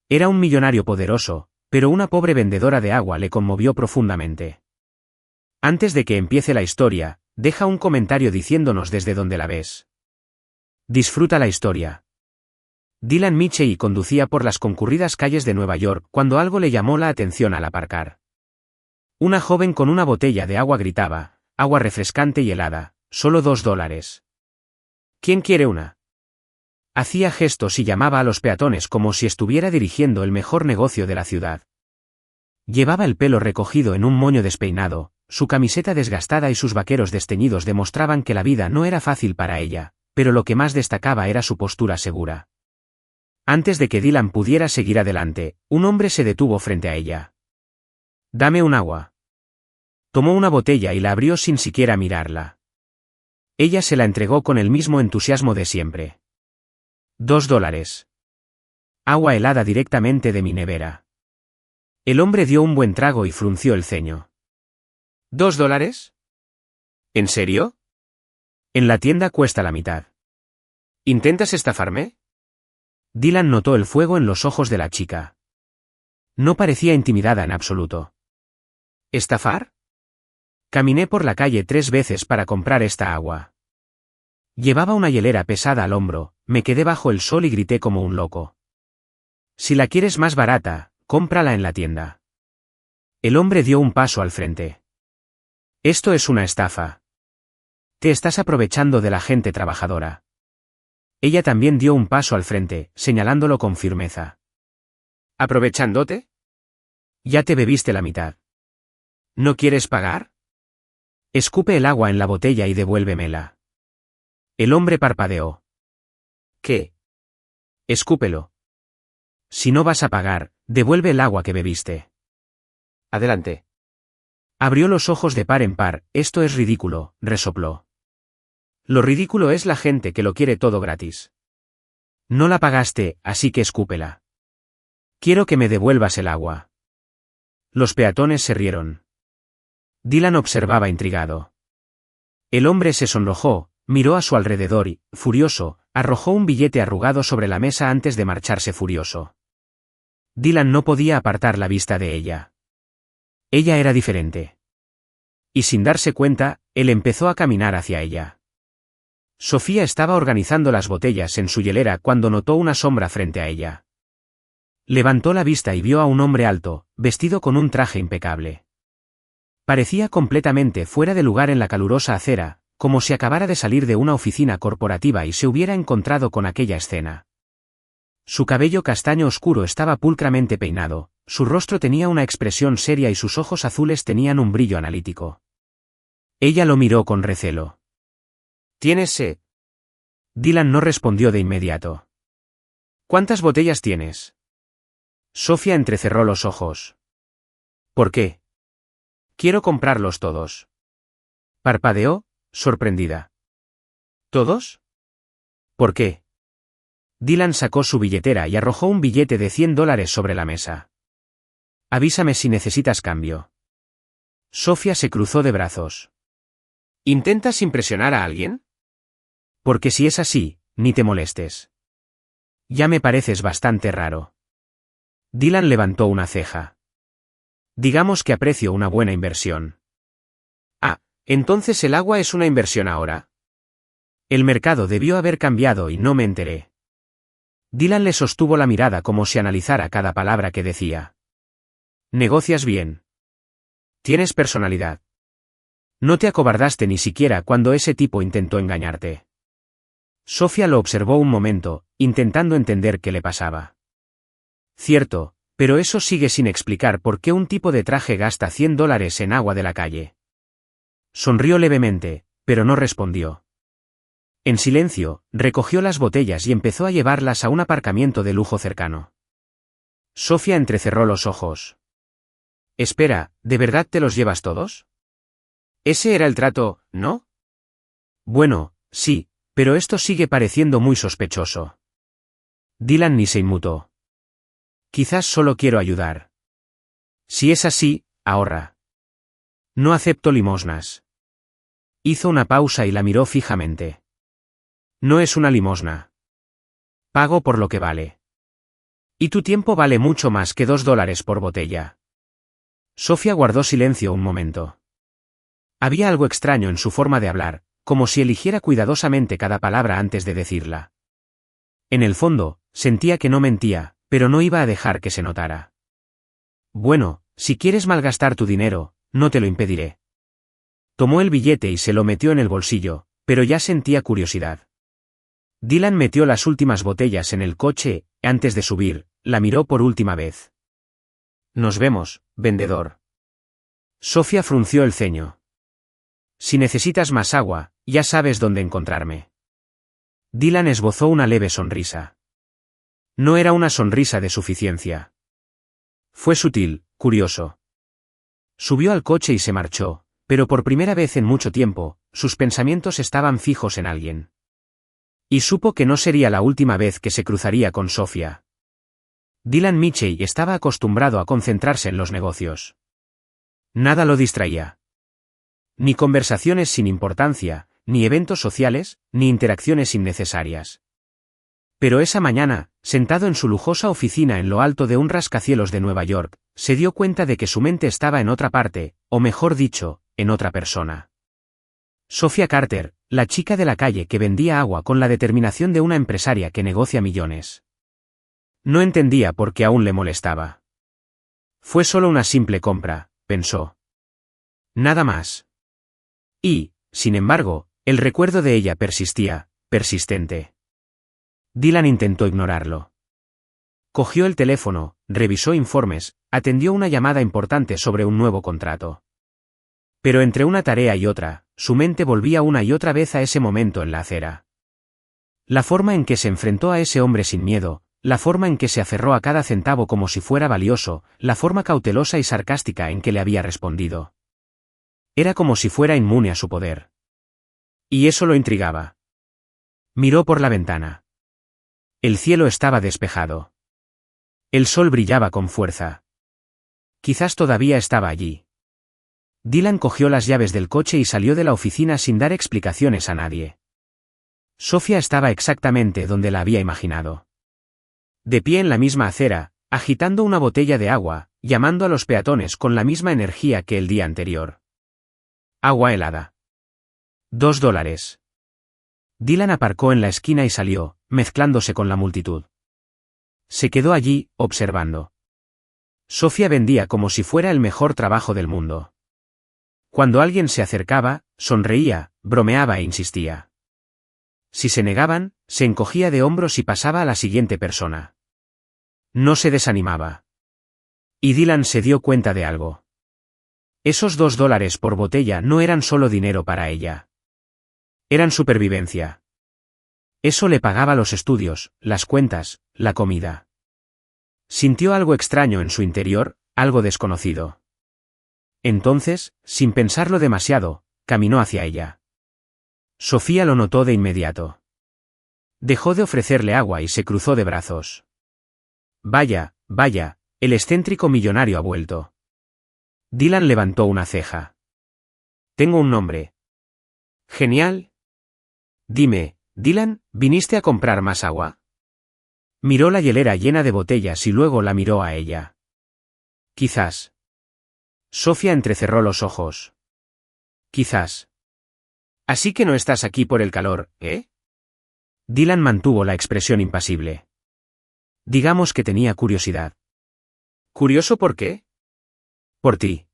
Era un millonario poderoso, pero una pobre vendedora de agua le conmovió profundamente. Antes de que empiece la historia, deja un comentario diciéndonos desde dónde la ves. Disfruta la historia. Dylan Mitchell conducía por las concurridas calles de Nueva York cuando algo le llamó la atención al aparcar. Una joven con una botella de agua gritaba, agua refrescante y helada, solo $2. ¿Quién quiere una? Hacía gestos y llamaba a los peatones como si estuviera dirigiendo el mejor negocio de la ciudad. Llevaba el pelo recogido en un moño despeinado, su camiseta desgastada y sus vaqueros desteñidos demostraban que la vida no era fácil para ella, pero lo que más destacaba era su postura segura. Antes de que Dylan pudiera seguir adelante, un hombre se detuvo frente a ella. «Dame un agua». Tomó una botella y la abrió sin siquiera mirarla. Ella se la entregó con el mismo entusiasmo de siempre. $2. Agua helada directamente de mi nevera. El hombre dio un buen trago y frunció el ceño. ¿$2? ¿En serio? En la tienda cuesta la mitad. ¿Intentas estafarme? Dylan notó el fuego en los ojos de la chica. No parecía intimidada en absoluto. ¿Estafar? Caminé por la calle 3 veces para comprar esta agua. Llevaba una hielera pesada al hombro, me quedé bajo el sol y grité como un loco. Si la quieres más barata, cómprala en la tienda. El hombre dio un paso al frente. Esto es una estafa. Te estás aprovechando de la gente trabajadora. Ella también dio un paso al frente, señalándolo con firmeza. ¿Aprovechándote? Ya te bebiste la mitad. ¿No quieres pagar? Escupe el agua en la botella y devuélvemela. El hombre parpadeó. ¿Qué? Escúpelo. Si no vas a pagar, devuelve el agua que bebiste. Adelante. Abrió los ojos de par en par. Esto es ridículo, resopló. Lo ridículo es la gente que lo quiere todo gratis. No la pagaste, así que escúpela. Quiero que me devuelvas el agua. Los peatones se rieron. Dylan observaba intrigado. El hombre se sonrojó, miró a su alrededor y, furioso, arrojó un billete arrugado sobre la mesa antes de marcharse furioso. Dylan no podía apartar la vista de ella. Ella era diferente. Y sin darse cuenta, él empezó a caminar hacia ella. Sofía estaba organizando las botellas en su hielera cuando notó una sombra frente a ella. Levantó la vista y vio a un hombre alto, vestido con un traje impecable. Parecía completamente fuera de lugar en la calurosa acera, como si acabara de salir de una oficina corporativa y se hubiera encontrado con aquella escena. Su cabello castaño oscuro estaba pulcramente peinado, su rostro tenía una expresión seria y sus ojos azules tenían un brillo analítico. Ella lo miró con recelo. ¿Tienes sed? Dylan no respondió de inmediato. ¿Cuántas botellas tienes? Sofía entrecerró los ojos. ¿Por qué? Quiero comprarlos todos. Parpadeó, sorprendida. ¿Todos? ¿Por qué? Dylan sacó su billetera y arrojó un billete de $100 sobre la mesa. Avísame si necesitas cambio. Sofía se cruzó de brazos. ¿Intentas impresionar a alguien? Porque si es así, ni te molestes. Ya me pareces bastante raro. Dylan levantó una ceja. Digamos que aprecio una buena inversión. Ah, entonces el agua es una inversión ahora. El mercado debió haber cambiado y no me enteré. Dylan le sostuvo la mirada como si analizara cada palabra que decía. Negocias bien. Tienes personalidad. No te acobardaste ni siquiera cuando ese tipo intentó engañarte. Sofía lo observó un momento, intentando entender qué le pasaba. Cierto, pero eso sigue sin explicar por qué un tipo de traje gasta $100 en agua de la calle. Sonrió levemente, pero no respondió. En silencio, recogió las botellas y empezó a llevarlas a un aparcamiento de lujo cercano. Sofía entrecerró los ojos. Espera, ¿de verdad te los llevas todos? Ese era el trato, ¿no? Bueno, sí, pero esto sigue pareciendo muy sospechoso. Dylan ni se inmutó. Quizás solo quiero ayudar. Si es así, ahorra. No acepto limosnas. Hizo una pausa y la miró fijamente. No es una limosna. Pago por lo que vale. Y tu tiempo vale mucho más que $2 por botella. Sofía guardó silencio un momento. Había algo extraño en su forma de hablar, como si eligiera cuidadosamente cada palabra antes de decirla. En el fondo, sentía que no mentía, pero no iba a dejar que se notara. Bueno, si quieres malgastar tu dinero, no te lo impediré. Tomó el billete y se lo metió en el bolsillo, pero ya sentía curiosidad. Dylan metió las últimas botellas en el coche, antes de subir, la miró por última vez. Nos vemos, vendedor. Sofía frunció el ceño. Si necesitas más agua, ya sabes dónde encontrarme. Dylan esbozó una leve sonrisa. No era una sonrisa de suficiencia. Fue sutil, curioso. Subió al coche y se marchó, pero por primera vez en mucho tiempo, sus pensamientos estaban fijos en alguien. Y supo que no sería la última vez que se cruzaría con Sofía. Dylan Mitchell estaba acostumbrado a concentrarse en los negocios. Nada lo distraía. Ni conversaciones sin importancia, ni eventos sociales, ni interacciones innecesarias. Pero esa mañana, sentado en su lujosa oficina en lo alto de un rascacielos de Nueva York, se dio cuenta de que su mente estaba en otra parte, o mejor dicho, en otra persona. Sofía Carter, la chica de la calle que vendía agua con la determinación de una empresaria que negocia millones. No entendía por qué aún le molestaba. Fue solo una simple compra, pensó. Nada más. Y, sin embargo, el recuerdo de ella persistía, persistente. Dylan intentó ignorarlo. Cogió el teléfono, revisó informes, atendió una llamada importante sobre un nuevo contrato. Pero entre una tarea y otra, su mente volvía una y otra vez a ese momento en la acera. La forma en que se enfrentó a ese hombre sin miedo, la forma en que se aferró a cada centavo como si fuera valioso, la forma cautelosa y sarcástica en que le había respondido. Era como si fuera inmune a su poder. Y eso lo intrigaba. Miró por la ventana. El cielo estaba despejado. El sol brillaba con fuerza. Quizás todavía estaba allí. Dylan cogió las llaves del coche y salió de la oficina sin dar explicaciones a nadie. Sofía estaba exactamente donde la había imaginado. De pie en la misma acera, agitando una botella de agua, llamando a los peatones con la misma energía que el día anterior. Agua helada. $2. Dylan aparcó en la esquina y salió, mezclándose con la multitud. Se quedó allí, observando. Sofía vendía como si fuera el mejor trabajo del mundo. Cuando alguien se acercaba, sonreía, bromeaba e insistía. Si se negaban, se encogía de hombros y pasaba a la siguiente persona. No se desanimaba. Y Dylan se dio cuenta de algo. Esos $2 por botella no eran solo dinero para ella. Eran supervivencia. Eso le pagaba los estudios, las cuentas, la comida. Sintió algo extraño en su interior, algo desconocido. Entonces, sin pensarlo demasiado, caminó hacia ella. Sofía lo notó de inmediato. Dejó de ofrecerle agua y se cruzó de brazos. Vaya, vaya, el excéntrico millonario ha vuelto. Dylan levantó una ceja. Tengo un nombre. Genial. Dime, Dylan, ¿viniste a comprar más agua? Miró la hielera llena de botellas y luego la miró a ella. Quizás. Sofía entrecerró los ojos. Quizás. Así que no estás aquí por el calor, ¿eh? Dylan mantuvo la expresión impasible. Digamos que tenía curiosidad. ¿Curioso por qué? Por ti.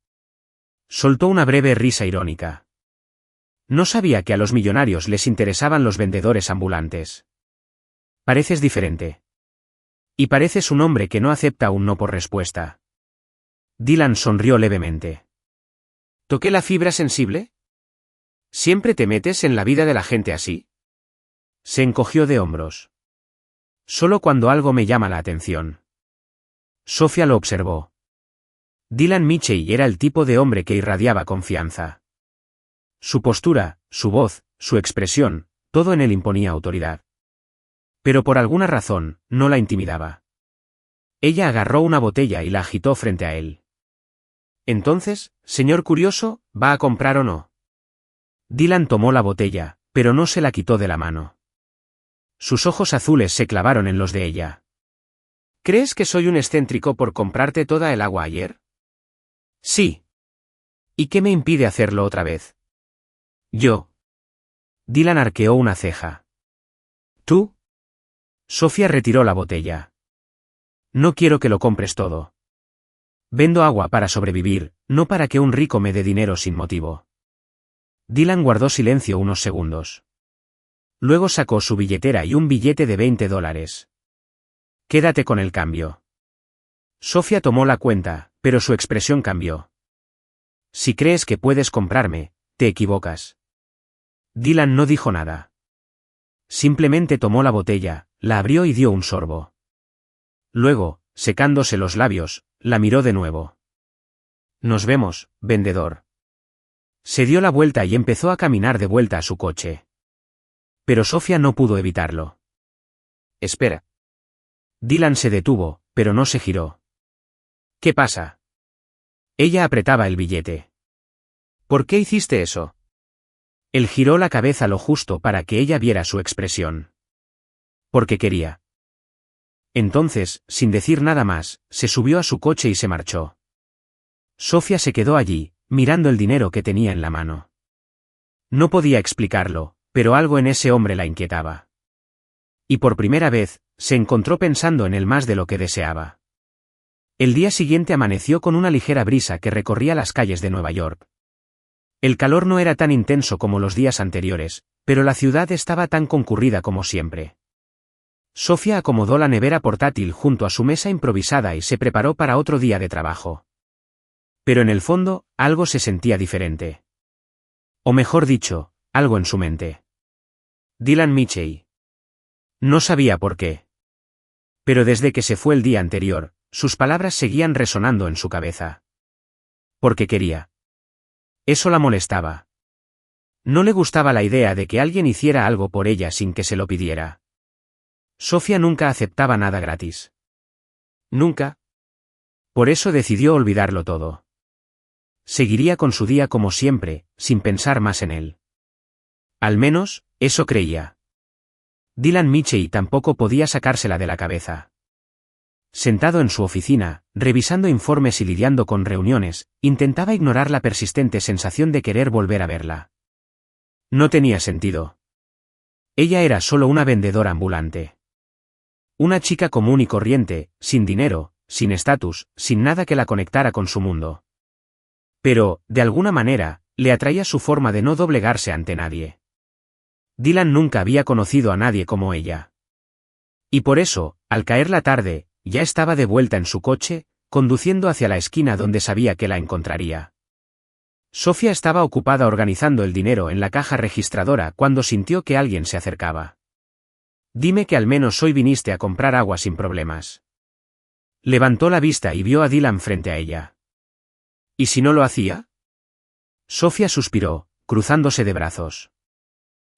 Soltó una breve risa irónica. No sabía que a los millonarios les interesaban los vendedores ambulantes. Pareces diferente. Y pareces un hombre que no acepta un no por respuesta. Dylan sonrió levemente. ¿Toqué la fibra sensible? ¿Siempre te metes en la vida de la gente así? Se encogió de hombros. Solo cuando algo me llama la atención. Sofía lo observó. Dylan Mitchell era el tipo de hombre que irradiaba confianza. Su postura, su voz, su expresión, todo en él imponía autoridad. Pero por alguna razón, no la intimidaba. Ella agarró una botella y la agitó frente a él. Entonces, señor curioso, ¿va a comprar o no? Dylan tomó la botella, pero no se la quitó de la mano. Sus ojos azules se clavaron en los de ella. ¿Crees que soy un excéntrico por comprarte toda el agua ayer? Sí. ¿Y qué me impide hacerlo otra vez? Yo. Dylan arqueó una ceja. ¿Tú? Sofía retiró la botella. No quiero que lo compres todo. Vendo agua para sobrevivir, no para que un rico me dé dinero sin motivo. Dylan guardó silencio unos segundos. Luego sacó su billetera y un billete de $20. Quédate con el cambio. Sofía tomó la cuenta, pero su expresión cambió. Si crees que puedes comprarme, te equivocas. Dylan no dijo nada. Simplemente tomó la botella, la abrió y dio un sorbo. Luego, secándose los labios, la miró de nuevo. Nos vemos, vendedor. Se dio la vuelta y empezó a caminar de vuelta a su coche. Pero Sofía no pudo evitarlo. Espera. Dylan se detuvo, pero no se giró. ¿Qué pasa? Ella apretaba el billete. ¿Por qué hiciste eso? Él giró la cabeza lo justo para que ella viera su expresión. Porque quería. Entonces, sin decir nada más, se subió a su coche y se marchó. Sofía se quedó allí, mirando el dinero que tenía en la mano. No podía explicarlo, pero algo en ese hombre la inquietaba. Y por primera vez, se encontró pensando en él más de lo que deseaba. El día siguiente amaneció con una ligera brisa que recorría las calles de Nueva York. El calor no era tan intenso como los días anteriores, pero la ciudad estaba tan concurrida como siempre. Sofía acomodó la nevera portátil junto a su mesa improvisada y se preparó para otro día de trabajo. Pero en el fondo, algo se sentía diferente. O mejor dicho, algo en su mente. Dylan Mitchell. No sabía por qué. Pero desde que se fue el día anterior, sus palabras seguían resonando en su cabeza. Porque quería. Eso la molestaba. No le gustaba la idea de que alguien hiciera algo por ella sin que se lo pidiera. Sofía nunca aceptaba nada gratis. Nunca. Por eso decidió olvidarlo todo. Seguiría con su día como siempre, sin pensar más en él. Al menos, eso creía. Dylan Mitchell tampoco podía sacársela de la cabeza. Sentado en su oficina, revisando informes y lidiando con reuniones, intentaba ignorar la persistente sensación de querer volver a verla. No tenía sentido. Ella era solo una vendedora ambulante. Una chica común y corriente, sin dinero, sin estatus, sin nada que la conectara con su mundo. Pero, de alguna manera, le atraía su forma de no doblegarse ante nadie. Dylan nunca había conocido a nadie como ella. Y por eso, al caer la tarde, ya estaba de vuelta en su coche, conduciendo hacia la esquina donde sabía que la encontraría. Sofía estaba ocupada organizando el dinero en la caja registradora cuando sintió que alguien se acercaba. Dime que al menos hoy viniste a comprar agua sin problemas. Levantó la vista y vio a Dylan frente a ella. ¿Y si no lo hacía? Sofía suspiró, cruzándose de brazos.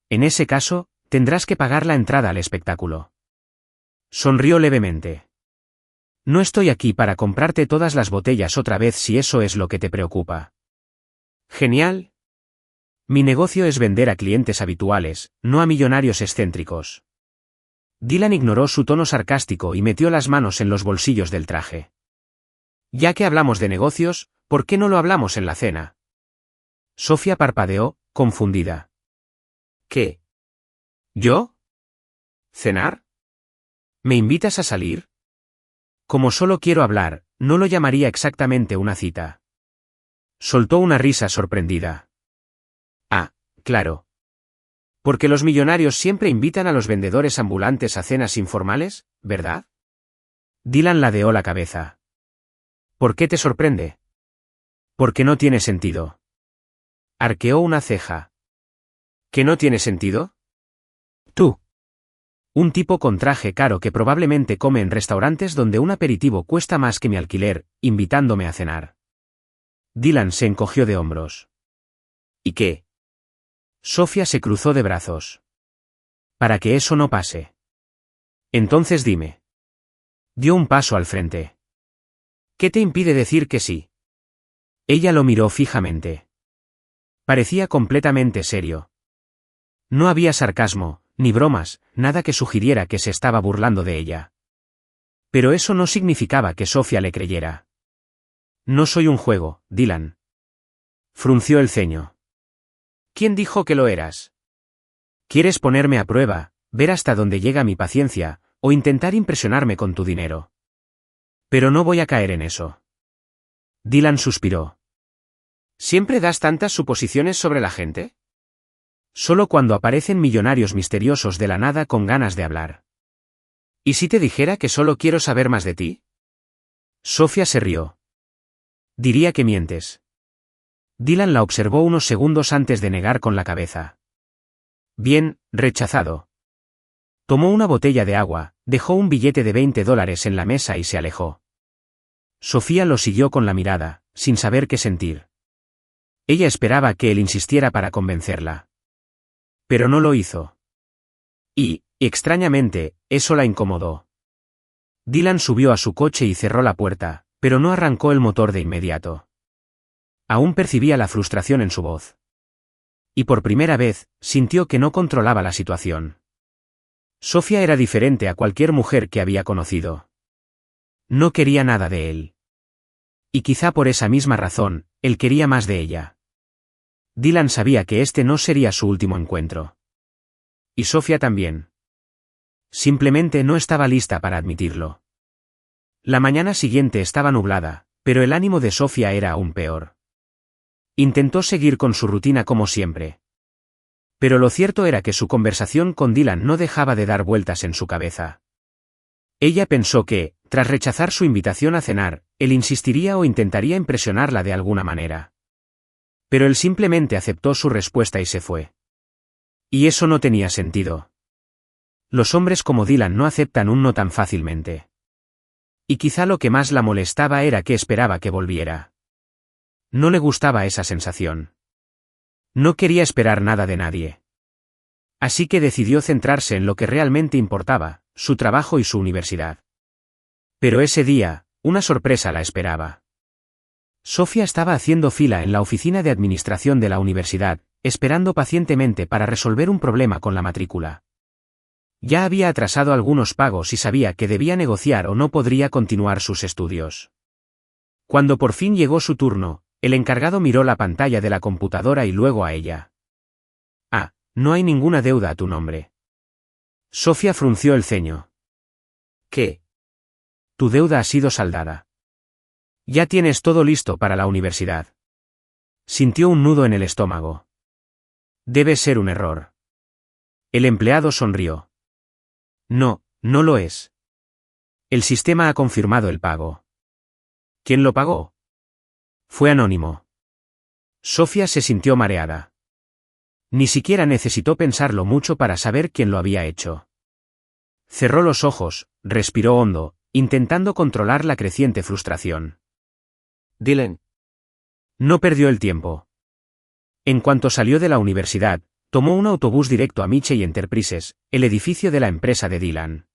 En ese caso, tendrás que pagar la entrada al espectáculo. Sonrió levemente. No estoy aquí para comprarte todas las botellas otra vez si eso es lo que te preocupa. Genial. Mi negocio es vender a clientes habituales, no a millonarios excéntricos. Dylan ignoró su tono sarcástico y metió las manos en los bolsillos del traje. Ya que hablamos de negocios, ¿por qué no lo hablamos en la cena? Sofía parpadeó, confundida. ¿Qué? ¿Yo? ¿Cenar? ¿Me invitas a salir? Como solo quiero hablar, no lo llamaría exactamente una cita. Soltó una risa sorprendida. Ah, claro. Porque los millonarios siempre invitan a los vendedores ambulantes a cenas informales, ¿verdad? Dylan ladeó la cabeza. ¿Por qué te sorprende? Porque no tiene sentido. Arqueó una ceja. ¿Qué no tiene sentido? Tú. Un tipo con traje caro que probablemente come en restaurantes donde un aperitivo cuesta más que mi alquiler, invitándome a cenar. Dylan se encogió de hombros. ¿Y qué? Sofía se cruzó de brazos. Para que eso no pase. Entonces dime. Dio un paso al frente. ¿Qué te impide decir que sí? Ella lo miró fijamente. Parecía completamente serio. No había sarcasmo, ni bromas, nada que sugiriera que se estaba burlando de ella. Pero eso no significaba que Sofía le creyera. No soy un juego, Dylan. Frunció el ceño. ¿Quién dijo que lo eras? ¿Quieres ponerme a prueba, ver hasta dónde llega mi paciencia, o intentar impresionarme con tu dinero? Pero no voy a caer en eso. Dylan suspiró. ¿Siempre das tantas suposiciones sobre la gente? Solo cuando aparecen millonarios misteriosos de la nada con ganas de hablar. ¿Y si te dijera que solo quiero saber más de ti? Sofía se rió. Diría que mientes. Dylan la observó unos segundos antes de negar con la cabeza. Bien, rechazado. Tomó una botella de agua, dejó un billete de $20 en la mesa y se alejó. Sofía lo siguió con la mirada, sin saber qué sentir. Ella esperaba que él insistiera para convencerla. Pero no lo hizo. Y, extrañamente, eso la incomodó. Dylan subió a su coche y cerró la puerta, pero no arrancó el motor de inmediato. Aún percibía la frustración en su voz. Y por primera vez, sintió que no controlaba la situación. Sofía era diferente a cualquier mujer que había conocido. No quería nada de él. Y quizá por esa misma razón, él quería más de ella. Dylan sabía que este no sería su último encuentro. Y Sofía también. Simplemente no estaba lista para admitirlo. La mañana siguiente estaba nublada, pero el ánimo de Sofía era aún peor. Intentó seguir con su rutina como siempre. Pero lo cierto era que su conversación con Dylan no dejaba de dar vueltas en su cabeza. Ella pensó que, tras rechazar su invitación a cenar, él insistiría o intentaría impresionarla de alguna manera. Pero él simplemente aceptó su respuesta y se fue. Y eso no tenía sentido. Los hombres como Dylan no aceptan un no tan fácilmente. Y quizá lo que más la molestaba era que esperaba que volviera. No le gustaba esa sensación. No quería esperar nada de nadie. Así que decidió centrarse en lo que realmente importaba, su trabajo y su universidad. Pero ese día, una sorpresa la esperaba. Sofía estaba haciendo fila en la oficina de administración de la universidad, esperando pacientemente para resolver un problema con la matrícula. Ya había atrasado algunos pagos y sabía que debía negociar o no podría continuar sus estudios. Cuando por fin llegó su turno, el encargado miró la pantalla de la computadora y luego a ella. Ah, no hay ninguna deuda a tu nombre. Sofía frunció el ceño. ¿Qué? Tu deuda ha sido saldada. Ya tienes todo listo para la universidad. Sintió un nudo en el estómago. Debe ser un error. El empleado sonrió. No, no lo es. El sistema ha confirmado el pago. ¿Quién lo pagó? Fue anónimo. Sofía se sintió mareada. Ni siquiera necesitó pensarlo mucho para saber quién lo había hecho. Cerró los ojos, respiró hondo, intentando controlar la creciente frustración. Dylan. No perdió el tiempo. En cuanto salió de la universidad, tomó un autobús directo a Michey Enterprises, el edificio de la empresa de Dylan.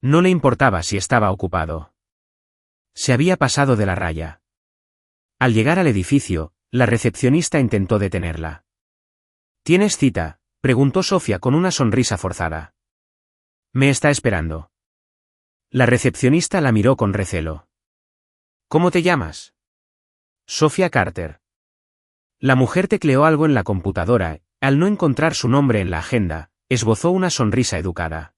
No le importaba si estaba ocupado. Se había pasado de la raya. Al llegar al edificio, la recepcionista intentó detenerla. ¿Tienes cita?, preguntó Sofía con una sonrisa forzada. Me está esperando. La recepcionista la miró con recelo. ¿Cómo te llamas? Sofía Carter. La mujer tecleó algo en la computadora, al no encontrar su nombre en la agenda, esbozó una sonrisa educada.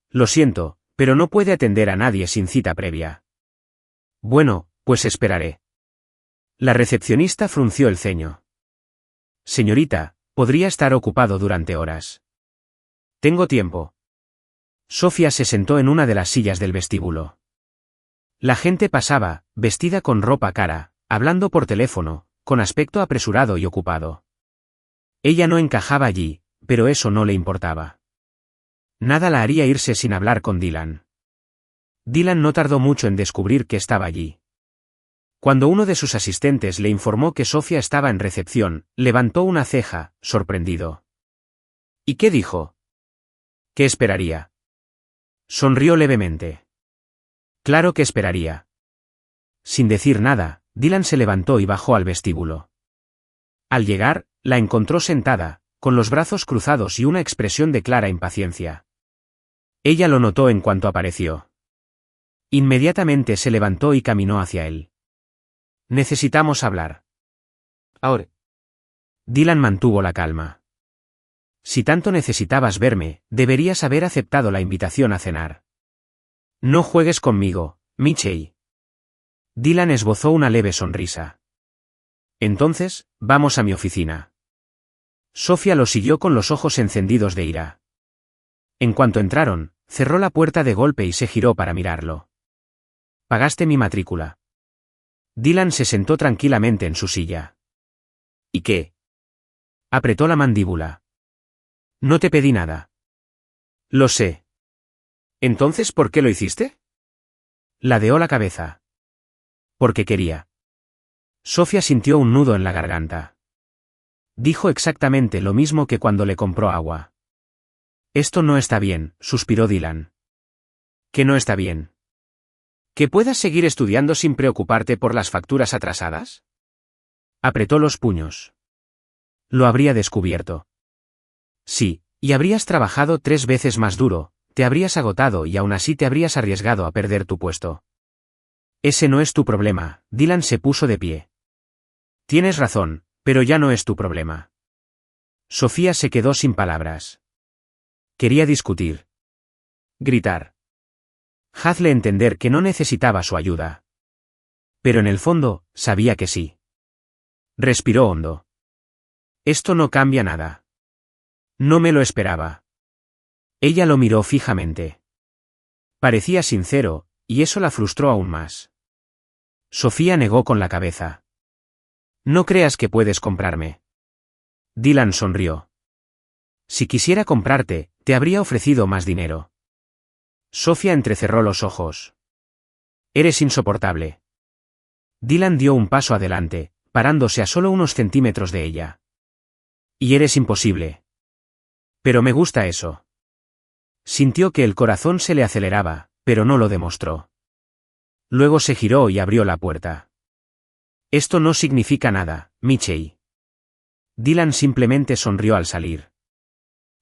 Lo siento, pero no puede atender a nadie sin cita previa. Bueno, pues esperaré. La recepcionista frunció el ceño. Señorita, podría estar ocupado durante horas. Tengo tiempo. Sofía se sentó en una de las sillas del vestíbulo. La gente pasaba, vestida con ropa cara, hablando por teléfono, con aspecto apresurado y ocupado. Ella no encajaba allí, pero eso no le importaba. Nada la haría irse sin hablar con Dylan. Dylan no tardó mucho en descubrir que estaba allí. Cuando uno de sus asistentes le informó que Sofía estaba en recepción, levantó una ceja, sorprendido. ¿Y qué dijo? ¿Qué esperaría? Sonrió levemente. Claro que esperaría. Sin decir nada, Dylan se levantó y bajó al vestíbulo. Al llegar, la encontró sentada, con los brazos cruzados y una expresión de clara impaciencia. Ella lo notó en cuanto apareció. Inmediatamente se levantó y caminó hacia él. Necesitamos hablar. Ahora. Dylan mantuvo la calma. Si tanto necesitabas verme, deberías haber aceptado la invitación a cenar. No juegues conmigo, Michelle. Dylan esbozó una leve sonrisa. Entonces, vamos a mi oficina. Sofía lo siguió con los ojos encendidos de ira. En cuanto entraron, cerró la puerta de golpe y se giró para mirarlo. Pagaste mi matrícula. Dylan se sentó tranquilamente en su silla. ¿Y qué? Apretó la mandíbula. No te pedí nada. Lo sé. ¿Entonces por qué lo hiciste? Ladeó la cabeza. Porque quería. Sofía sintió un nudo en la garganta. Dijo exactamente lo mismo que cuando le compró agua. Esto no está bien, suspiró Dylan. ¿Qué no está bien? ¿Que puedas seguir estudiando sin preocuparte por las facturas atrasadas? Apretó los puños. Lo habría descubierto. Sí, y habrías trabajado 3 veces más duro, te habrías agotado y aún así te habrías arriesgado a perder tu puesto. Ese no es tu problema, Dylan se puso de pie. Tienes razón, pero ya no es tu problema. Sofía se quedó sin palabras. Quería discutir. Gritar. Hazle entender que no necesitaba su ayuda. Pero en el fondo, sabía que sí. Respiró hondo. Esto no cambia nada. No me lo esperaba. Ella lo miró fijamente. Parecía sincero, y eso la frustró aún más. Sofía negó con la cabeza. No creas que puedes comprarme. Dylan sonrió. Si quisiera comprarte, te habría ofrecido más dinero. Sofía entrecerró los ojos. Eres insoportable. Dylan dio un paso adelante, parándose a solo unos centímetros de ella. Y eres imposible. Pero me gusta eso. Sintió que el corazón se le aceleraba, pero no lo demostró. Luego se giró y abrió la puerta. Esto no significa nada, Michelle. Dylan simplemente sonrió al salir.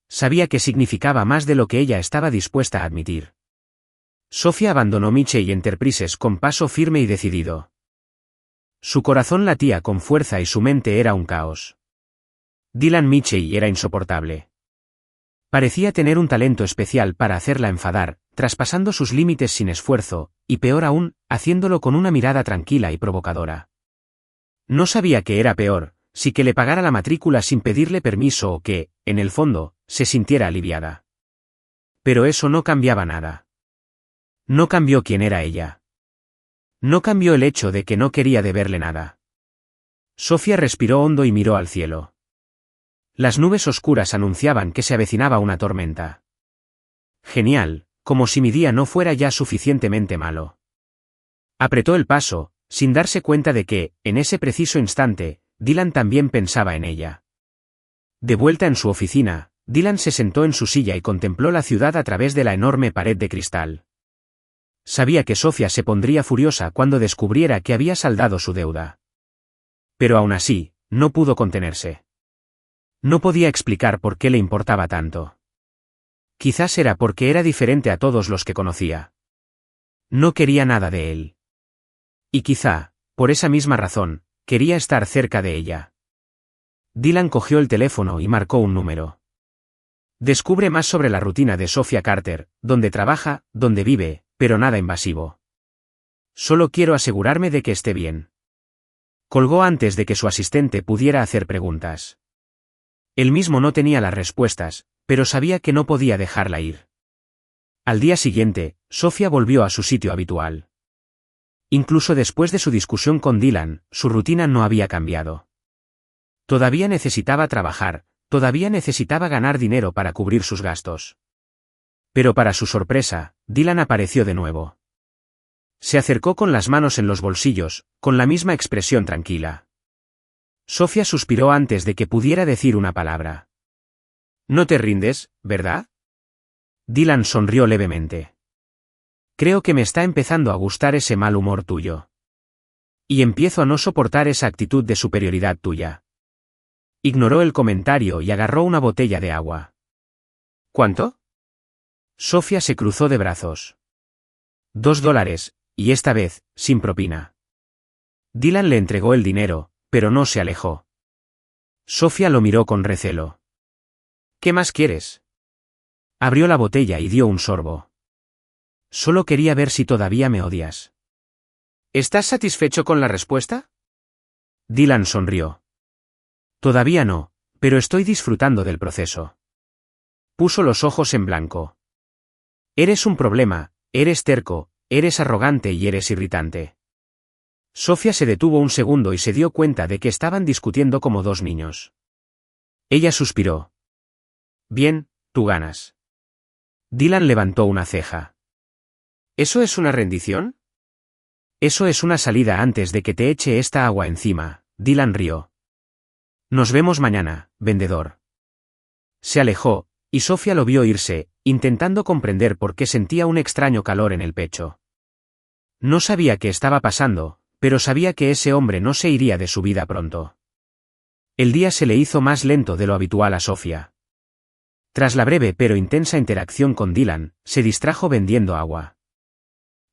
Sabía que significaba más de lo que ella estaba dispuesta a admitir. Sofía abandonó Michelle Enterprises con paso firme y decidido. Su corazón latía con fuerza y su mente era un caos. Dylan Michelle era insoportable. Parecía tener un talento especial para hacerla enfadar, traspasando sus límites sin esfuerzo, y peor aún, haciéndolo con una mirada tranquila y provocadora. No sabía qué era peor, si que le pagara la matrícula sin pedirle permiso o que, en el fondo, se sintiera aliviada. Pero eso no cambiaba nada. No cambió quién era ella. No cambió el hecho de que no quería deberle nada. Sofía respiró hondo y miró al cielo. Las nubes oscuras anunciaban que se avecinaba una tormenta. Genial, como si mi día no fuera ya suficientemente malo. Apretó el paso, sin darse cuenta de que, en ese preciso instante, Dylan también pensaba en ella. De vuelta en su oficina, Dylan se sentó en su silla y contempló la ciudad a través de la enorme pared de cristal. Sabía que Sofía se pondría furiosa cuando descubriera que había saldado su deuda. Pero aún así, no pudo contenerse. No podía explicar por qué le importaba tanto. Quizás era porque era diferente a todos los que conocía. No quería nada de él. Y quizá, por esa misma razón, quería estar cerca de ella. Dylan cogió el teléfono y marcó un número. Descubre más sobre la rutina de Sofía Carter, dónde trabaja, dónde vive, pero nada invasivo. Solo quiero asegurarme de que esté bien. Colgó antes de que su asistente pudiera hacer preguntas. Él mismo no tenía las respuestas, pero sabía que no podía dejarla ir. Al día siguiente, Sofía volvió a su sitio habitual. Incluso después de su discusión con Dylan, su rutina no había cambiado. Todavía necesitaba trabajar, todavía necesitaba ganar dinero para cubrir sus gastos. Pero para su sorpresa, Dylan apareció de nuevo. Se acercó con las manos en los bolsillos, con la misma expresión tranquila. Sofía suspiró antes de que pudiera decir una palabra. No te rindes, ¿verdad? Dylan sonrió levemente. Creo que me está empezando a gustar ese mal humor tuyo. Y empiezo a no soportar esa actitud de superioridad tuya. Ignoró el comentario y agarró una botella de agua. ¿Cuánto? Sofía se cruzó de brazos. $2, y esta vez, sin propina. Dylan le entregó el dinero, pero no se alejó. Sofía lo miró con recelo. ¿Qué más quieres? Abrió la botella y dio un sorbo. Solo quería ver si todavía me odias. ¿Estás satisfecho con la respuesta? Dylan sonrió. Todavía no, pero estoy disfrutando del proceso. Puso los ojos en blanco. Eres un problema, eres terco, eres arrogante y eres irritante. Sofía se detuvo un segundo y se dio cuenta de que estaban discutiendo como dos niños. Ella suspiró. Bien, tú ganas. Dylan levantó una ceja. ¿Eso es una rendición? Eso es una salida antes de que te eche esta agua encima, Dylan rió. Nos vemos mañana, vendedor. Se alejó, y Sofía lo vio irse, intentando comprender por qué sentía un extraño calor en el pecho. No sabía qué estaba pasando, pero sabía que ese hombre no se iría de su vida pronto. El día se le hizo más lento de lo habitual a Sofía. Tras la breve pero intensa interacción con Dylan, se distrajo vendiendo agua.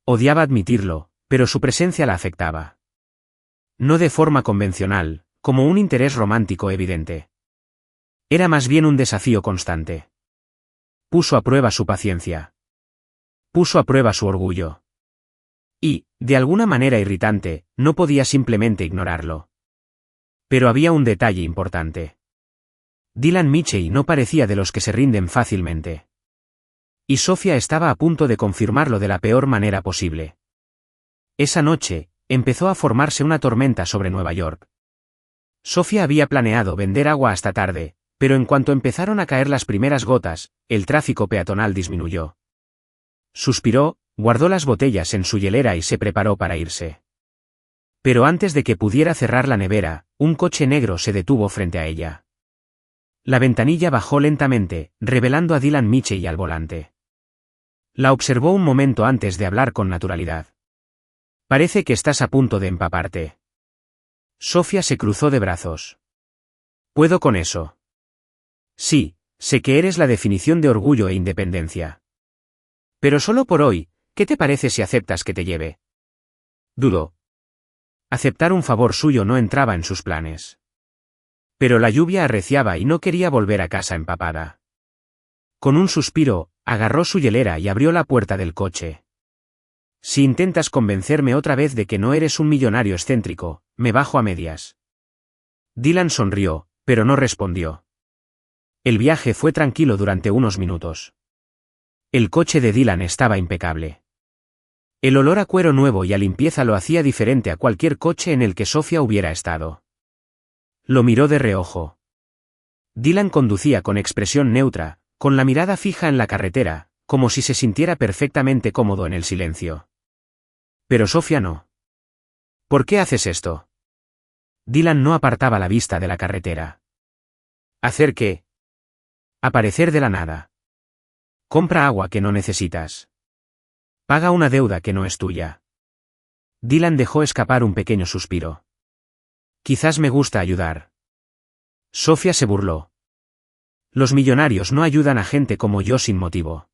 Odiaba admitirlo, pero su presencia la afectaba. No de forma convencional, como un interés romántico evidente. Era más bien un desafío constante. Puso a prueba su paciencia. Puso a prueba su orgullo. Y, de alguna manera irritante, no podía simplemente ignorarlo. Pero había un detalle importante. Dylan Mitchell no parecía de los que se rinden fácilmente. Y Sofía estaba a punto de confirmarlo de la peor manera posible. Esa noche, empezó a formarse una tormenta sobre Nueva York. Sofía había planeado vender agua hasta tarde, pero en cuanto empezaron a caer las primeras gotas, el tráfico peatonal disminuyó. Suspiró, guardó las botellas en su hielera y se preparó para irse. Pero antes de que pudiera cerrar la nevera, un coche negro se detuvo frente a ella. La ventanilla bajó lentamente, revelando a Dylan Mitchell al volante. La observó un momento antes de hablar con naturalidad. Parece que estás a punto de empaparte. Sofía se cruzó de brazos. ¿Puedo con eso? Sí, sé que eres la definición de orgullo e independencia. Pero solo por hoy, ¿qué te parece si aceptas que te lleve? Dudó. Aceptar un favor suyo no entraba en sus planes. Pero la lluvia arreciaba y no quería volver a casa empapada. Con un suspiro, agarró su hielera y abrió la puerta del coche. Si intentas convencerme otra vez de que no eres un millonario excéntrico, me bajo a medias. Dylan sonrió, pero no respondió. El viaje fue tranquilo durante unos minutos. El coche de Dylan estaba impecable. El olor a cuero nuevo y a limpieza lo hacía diferente a cualquier coche en el que Sofía hubiera estado. Lo miró de reojo. Dylan conducía con expresión neutra, con la mirada fija en la carretera, como si se sintiera perfectamente cómodo en el silencio. Pero Sofía no. ¿Por qué haces esto? Dylan no apartaba la vista de la carretera. ¿Hacer qué? Aparecer de la nada. Compra agua que no necesitas. Paga una deuda que no es tuya. Dylan dejó escapar un pequeño suspiro. Quizás me gusta ayudar. Sofía se burló. Los millonarios no ayudan a gente como yo sin motivo.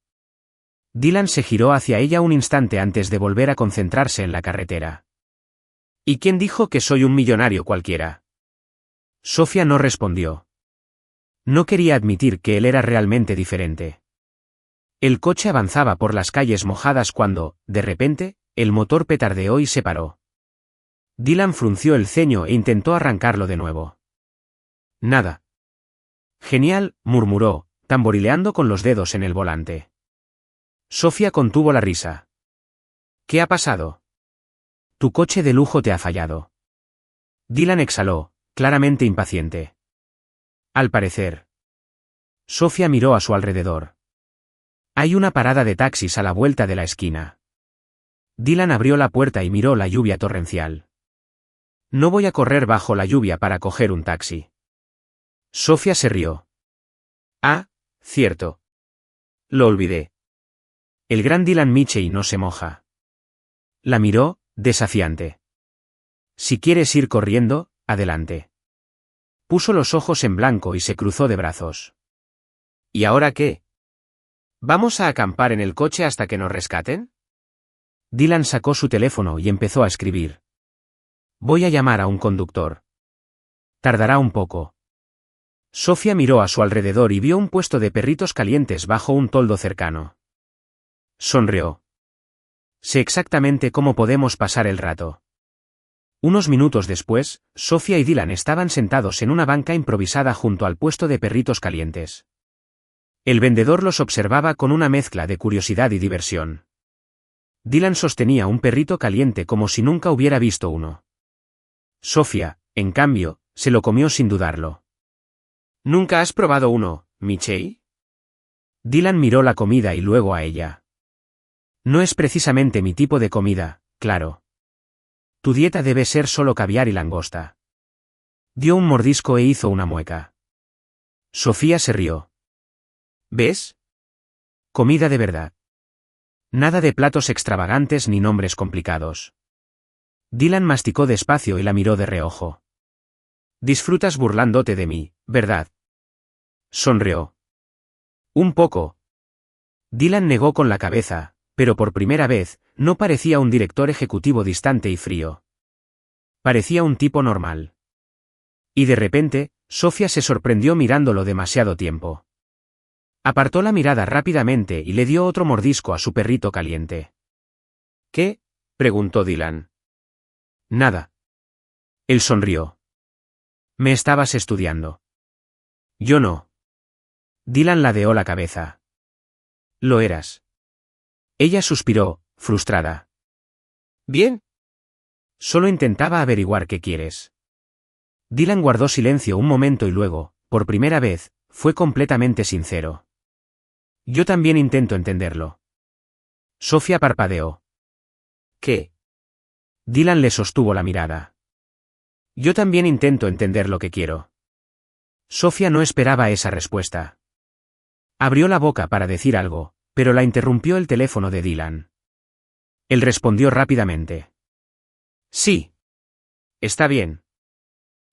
Dylan se giró hacia ella un instante antes de volver a concentrarse en la carretera. ¿Y quién dijo que soy un millonario cualquiera? Sofía no respondió. No quería admitir que él era realmente diferente. El coche avanzaba por las calles mojadas cuando, de repente, el motor petardeó y se paró. Dylan frunció el ceño e intentó arrancarlo de nuevo. Nada. Genial, murmuró, tamborileando con los dedos en el volante. Sofía contuvo la risa. ¿Qué ha pasado? Tu coche de lujo te ha fallado. Dylan exhaló, claramente impaciente. Al parecer. Sofía miró a su alrededor. Hay una parada de taxis a la vuelta de la esquina. Dylan abrió la puerta y miró la lluvia torrencial. No voy a correr bajo la lluvia para coger un taxi. Sofía se rió. Ah, cierto. Lo olvidé. El gran Dylan Mitchell no se moja. La miró, desafiante. Si quieres ir corriendo, adelante. Puso los ojos en blanco y se cruzó de brazos. ¿Y ahora qué? ¿Vamos a acampar en el coche hasta que nos rescaten? Dylan sacó su teléfono y empezó a escribir. Voy a llamar a un conductor. Tardará un poco. Sofía miró a su alrededor y vio un puesto de perritos calientes bajo un toldo cercano. Sonrió. Sé exactamente cómo podemos pasar el rato. Unos minutos después, Sofía y Dylan estaban sentados en una banca improvisada junto al puesto de perritos calientes. El vendedor los observaba con una mezcla de curiosidad y diversión. Dylan sostenía un perrito caliente como si nunca hubiera visto uno. Sofía, en cambio, se lo comió sin dudarlo. ¿Nunca has probado uno, Michelle? Dylan miró la comida y luego a ella. No es precisamente mi tipo de comida, claro. Tu dieta debe ser solo caviar y langosta. Dio un mordisco e hizo una mueca. Sofía se rió. ¿Ves? Comida de verdad. Nada de platos extravagantes ni nombres complicados. Dylan masticó despacio y la miró de reojo. Disfrutas burlándote de mí, ¿verdad? Sonrió. Un poco. Dylan negó con la cabeza, pero por primera vez, no parecía un director ejecutivo distante y frío. Parecía un tipo normal. Y de repente, Sofía se sorprendió mirándolo demasiado tiempo. Apartó la mirada rápidamente y le dio otro mordisco a su perrito caliente. ¿Qué? Preguntó Dylan. Nada. Él sonrió. Me estabas estudiando. Yo no. Dylan ladeó la cabeza. Lo eras. Ella suspiró, frustrada. Bien. Solo intentaba averiguar qué quieres. Dylan guardó silencio un momento y luego, por primera vez, fue completamente sincero. Yo también intento entenderlo. Sofía parpadeó. ¿Qué? Dylan le sostuvo la mirada. Yo también intento entender lo que quiero. Sofía no esperaba esa respuesta. Abrió la boca para decir algo, pero la interrumpió el teléfono de Dylan. Él respondió rápidamente. Sí. Está bien.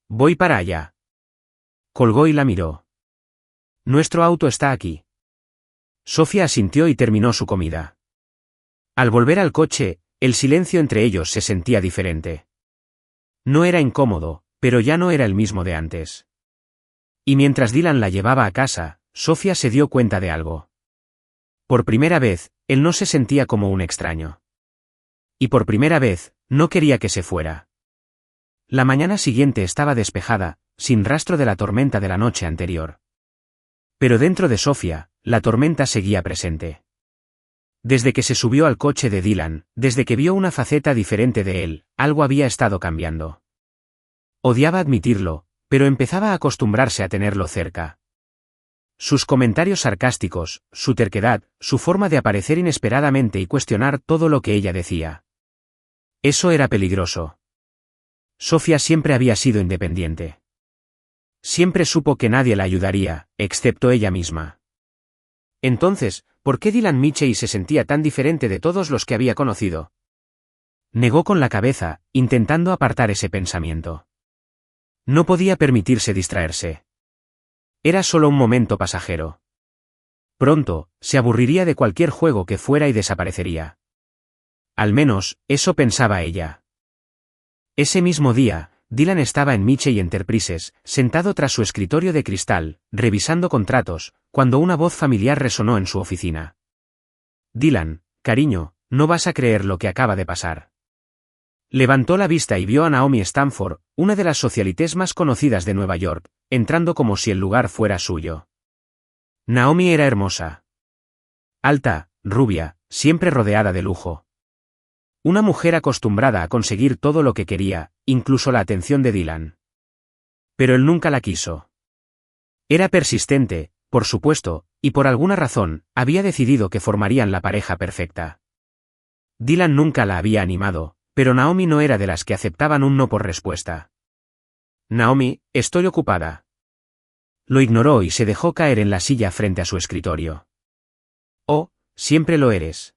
Voy para allá. Colgó y la miró. Nuestro auto está aquí. Sofía asintió y terminó su comida. Al volver al coche, el silencio entre ellos se sentía diferente. No era incómodo, pero ya no era el mismo de antes. Y mientras Dylan la llevaba a casa, Sofía se dio cuenta de algo. Por primera vez, él no se sentía como un extraño. Y por primera vez, no quería que se fuera. La mañana siguiente estaba despejada, sin rastro de la tormenta de la noche anterior. Pero dentro de Sofía, la tormenta seguía presente. Desde que se subió al coche de Dylan, desde que vio una faceta diferente de él, algo había estado cambiando. Odiaba admitirlo, pero empezaba a acostumbrarse a tenerlo cerca. Sus comentarios sarcásticos, su terquedad, su forma de aparecer inesperadamente y cuestionar todo lo que ella decía. Eso era peligroso. Sofía siempre había sido independiente. Siempre supo que nadie la ayudaría, excepto ella misma. Entonces, ¿por qué Dylan Mitchell se sentía tan diferente de todos los que había conocido? Negó con la cabeza, intentando apartar ese pensamiento. No podía permitirse distraerse. Era solo un momento pasajero. Pronto, se aburriría de cualquier juego que fuera y desaparecería. Al menos, eso pensaba ella. Ese mismo día, Dylan estaba en Mitchell Enterprises, sentado tras su escritorio de cristal, revisando contratos, cuando una voz familiar resonó en su oficina. Dylan, cariño, no vas a creer lo que acaba de pasar. Levantó la vista y vio a Naomi Stanford, una de las socialites más conocidas de Nueva York, entrando como si el lugar fuera suyo. Naomi era hermosa. Alta, rubia, siempre rodeada de lujo. Una mujer acostumbrada a conseguir todo lo que quería, incluso la atención de Dylan. Pero él nunca la quiso. Era persistente, por supuesto, y por alguna razón, había decidido que formarían la pareja perfecta. Dylan nunca la había animado, pero Naomi no era de las que aceptaban un no por respuesta. Naomi, estoy ocupada. Lo ignoró y se dejó caer en la silla frente a su escritorio. Oh, siempre lo eres.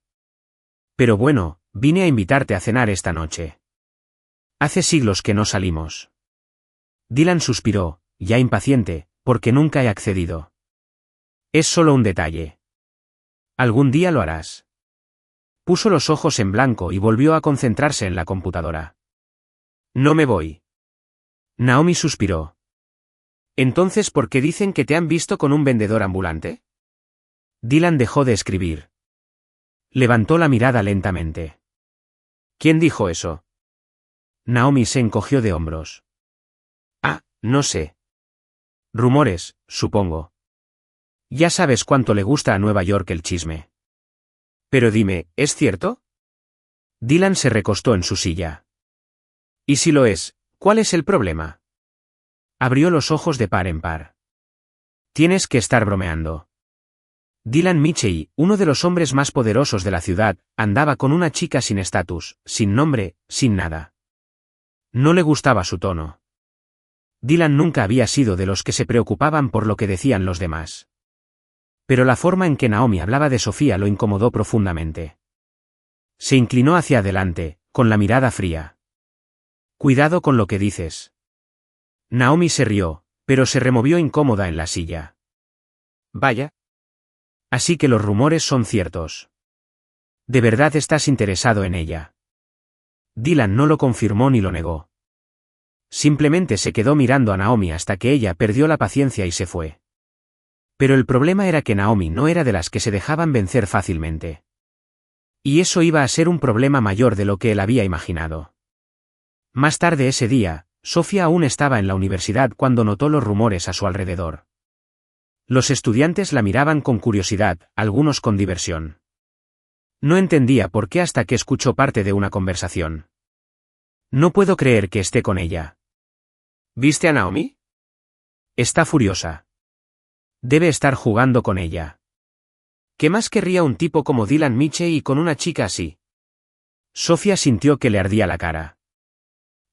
Pero bueno, vine a invitarte a cenar esta noche. Hace siglos que no salimos. Dylan suspiró, ya impaciente, porque nunca he accedido. Es solo un detalle. Algún día lo harás. Puso los ojos en blanco y volvió a concentrarse en la computadora. No me voy. Naomi suspiró. Entonces, ¿por qué dicen que te han visto con un vendedor ambulante? Dylan dejó de escribir. Levantó la mirada lentamente. ¿Quién dijo eso? Naomi se encogió de hombros. Ah, no sé. Rumores, supongo. Ya sabes cuánto le gusta a Nueva York el chisme. Pero dime, ¿es cierto? Dylan se recostó en su silla. ¿Y si lo es, cuál es el problema? Abrió los ojos de par en par. Tienes que estar bromeando. Dylan Mitchell, uno de los hombres más poderosos de la ciudad, andaba con una chica sin estatus, sin nombre, sin nada. No le gustaba su tono. Dylan nunca había sido de los que se preocupaban por lo que decían los demás. Pero la forma en que Naomi hablaba de Sofía lo incomodó profundamente. Se inclinó hacia adelante, con la mirada fría. Cuidado con lo que dices. Naomi se rió, pero se removió incómoda en la silla. Vaya. Así que los rumores son ciertos. ¿De verdad estás interesado en ella? Dylan no lo confirmó ni lo negó. Simplemente se quedó mirando a Naomi hasta que ella perdió la paciencia y se fue. Pero el problema era que Naomi no era de las que se dejaban vencer fácilmente. Y eso iba a ser un problema mayor de lo que él había imaginado. Más tarde ese día, Sofía aún estaba en la universidad cuando notó los rumores a su alrededor. Los estudiantes la miraban con curiosidad, algunos con diversión. No entendía por qué hasta que escuchó parte de una conversación. No puedo creer que esté con ella. ¿Viste a Naomi? Está furiosa. Debe estar jugando con ella. ¿Qué más querría un tipo como Dylan Mitchell y con una chica así? Sofía sintió que le ardía la cara.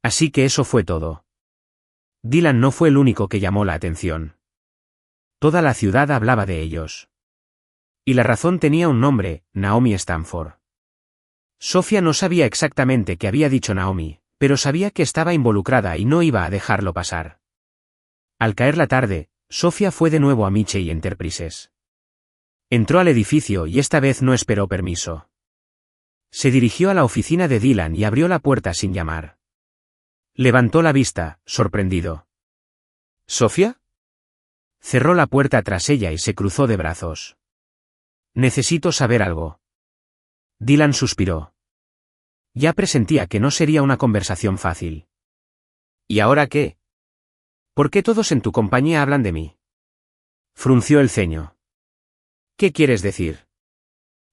Así que eso fue todo. Dylan no fue el único que llamó la atención. Toda la ciudad hablaba de ellos. Y la razón tenía un nombre, Naomi Stanford. Sofía no sabía exactamente qué había dicho Naomi, pero sabía que estaba involucrada y no iba a dejarlo pasar. Al caer la tarde, Sofía fue de nuevo a Mitchell Enterprises. Entró al edificio y esta vez no esperó permiso. Se dirigió a la oficina de Dylan y abrió la puerta sin llamar. Levantó la vista, sorprendido. ¿Sofía? Cerró la puerta tras ella y se cruzó de brazos. Necesito saber algo. Dylan suspiró. Ya presentía que no sería una conversación fácil. ¿Y ahora qué? ¿Por qué todos en tu compañía hablan de mí? Frunció el ceño. ¿Qué quieres decir?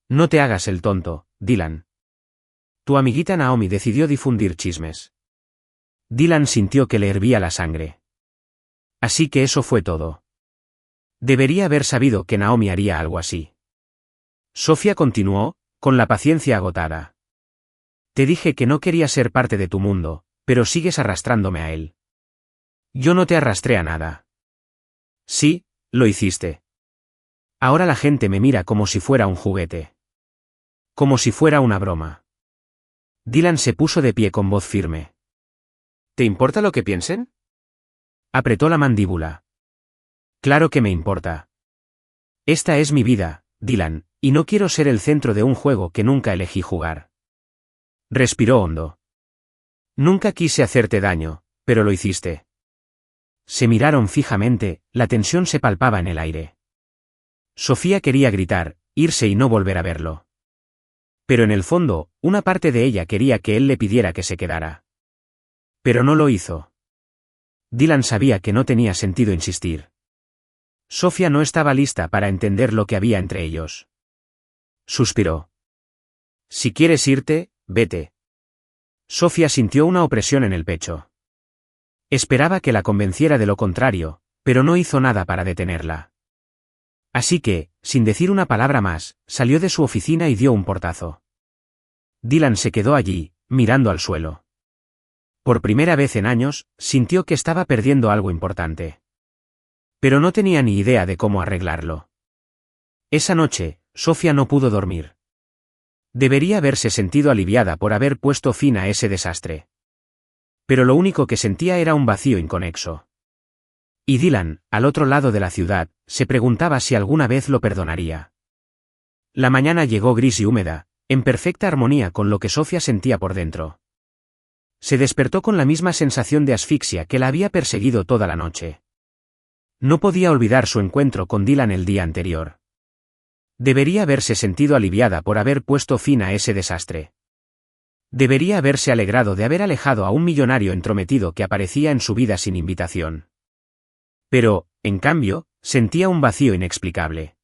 No te hagas el tonto, Dylan. Tu amiguita Naomi decidió difundir chismes. Dylan sintió que le hervía la sangre. Así que eso fue todo. Debería haber sabido que Naomi haría algo así. Sofía continuó, con la paciencia agotada. Te dije que no quería ser parte de tu mundo, pero sigues arrastrándome a él. Yo no te arrastré a nada. Sí, lo hiciste. Ahora la gente me mira como si fuera un juguete. Como si fuera una broma. Dylan se puso de pie con voz firme. ¿Te importa lo que piensen? Apretó la mandíbula. Claro que me importa. Esta es mi vida, Dylan, y no quiero ser el centro de un juego que nunca elegí jugar. Respiró hondo. Nunca quise hacerte daño, pero lo hiciste. Se miraron fijamente, la tensión se palpaba en el aire. Sofía quería gritar, irse y no volver a verlo. Pero en el fondo, una parte de ella quería que él le pidiera que se quedara. Pero no lo hizo. Dylan sabía que no tenía sentido insistir. Sofía no estaba lista para entender lo que había entre ellos. Suspiró. Si quieres irte, vete. Sofía sintió una opresión en el pecho. Esperaba que la convenciera de lo contrario, pero no hizo nada para detenerla. Así que, sin decir una palabra más, salió de su oficina y dio un portazo. Dylan se quedó allí, mirando al suelo. Por primera vez en años, sintió que estaba perdiendo algo importante. Pero no tenía ni idea de cómo arreglarlo. Esa noche, Sofía no pudo dormir. Debería haberse sentido aliviada por haber puesto fin a ese desastre. Pero lo único que sentía era un vacío inconexo. Y Dylan, al otro lado de la ciudad, se preguntaba si alguna vez lo perdonaría. La mañana llegó gris y húmeda, en perfecta armonía con lo que Sofía sentía por dentro. Se despertó con la misma sensación de asfixia que la había perseguido toda la noche. No podía olvidar su encuentro con Dylan el día anterior. Debería haberse sentido aliviada por haber puesto fin a ese desastre. Debería haberse alegrado de haber alejado a un millonario entrometido que aparecía en su vida sin invitación. Pero, en cambio, sentía un vacío inexplicable.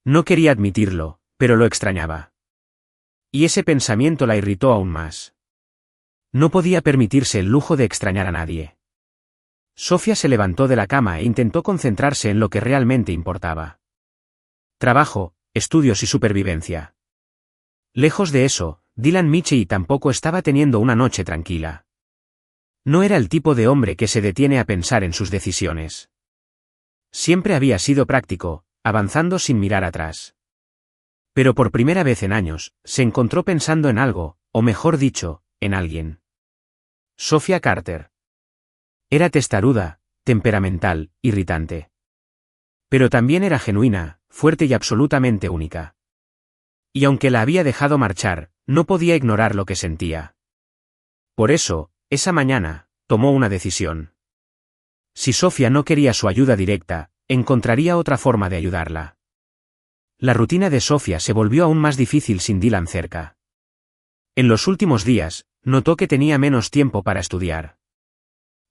No quería admitirlo, pero lo extrañaba. Y ese pensamiento la irritó aún más. No podía permitirse el lujo de extrañar a nadie. Sofía se levantó de la cama e intentó concentrarse en lo que realmente importaba. Trabajo, estudios y supervivencia. Lejos de eso, Dylan Michie tampoco estaba teniendo una noche tranquila. No era el tipo de hombre que se detiene a pensar en sus decisiones. Siempre había sido práctico, avanzando sin mirar atrás. Pero por primera vez en años, se encontró pensando en algo, o mejor dicho, en alguien. Sofía Carter. Era testaruda, temperamental, irritante. Pero también era genuina, fuerte y absolutamente única. Y aunque la había dejado marchar, no podía ignorar lo que sentía. Por eso, esa mañana, tomó una decisión. Si Sofía no quería su ayuda directa, encontraría otra forma de ayudarla. La rutina de Sofía se volvió aún más difícil sin Dylan cerca. En los últimos días, notó que tenía menos tiempo para estudiar.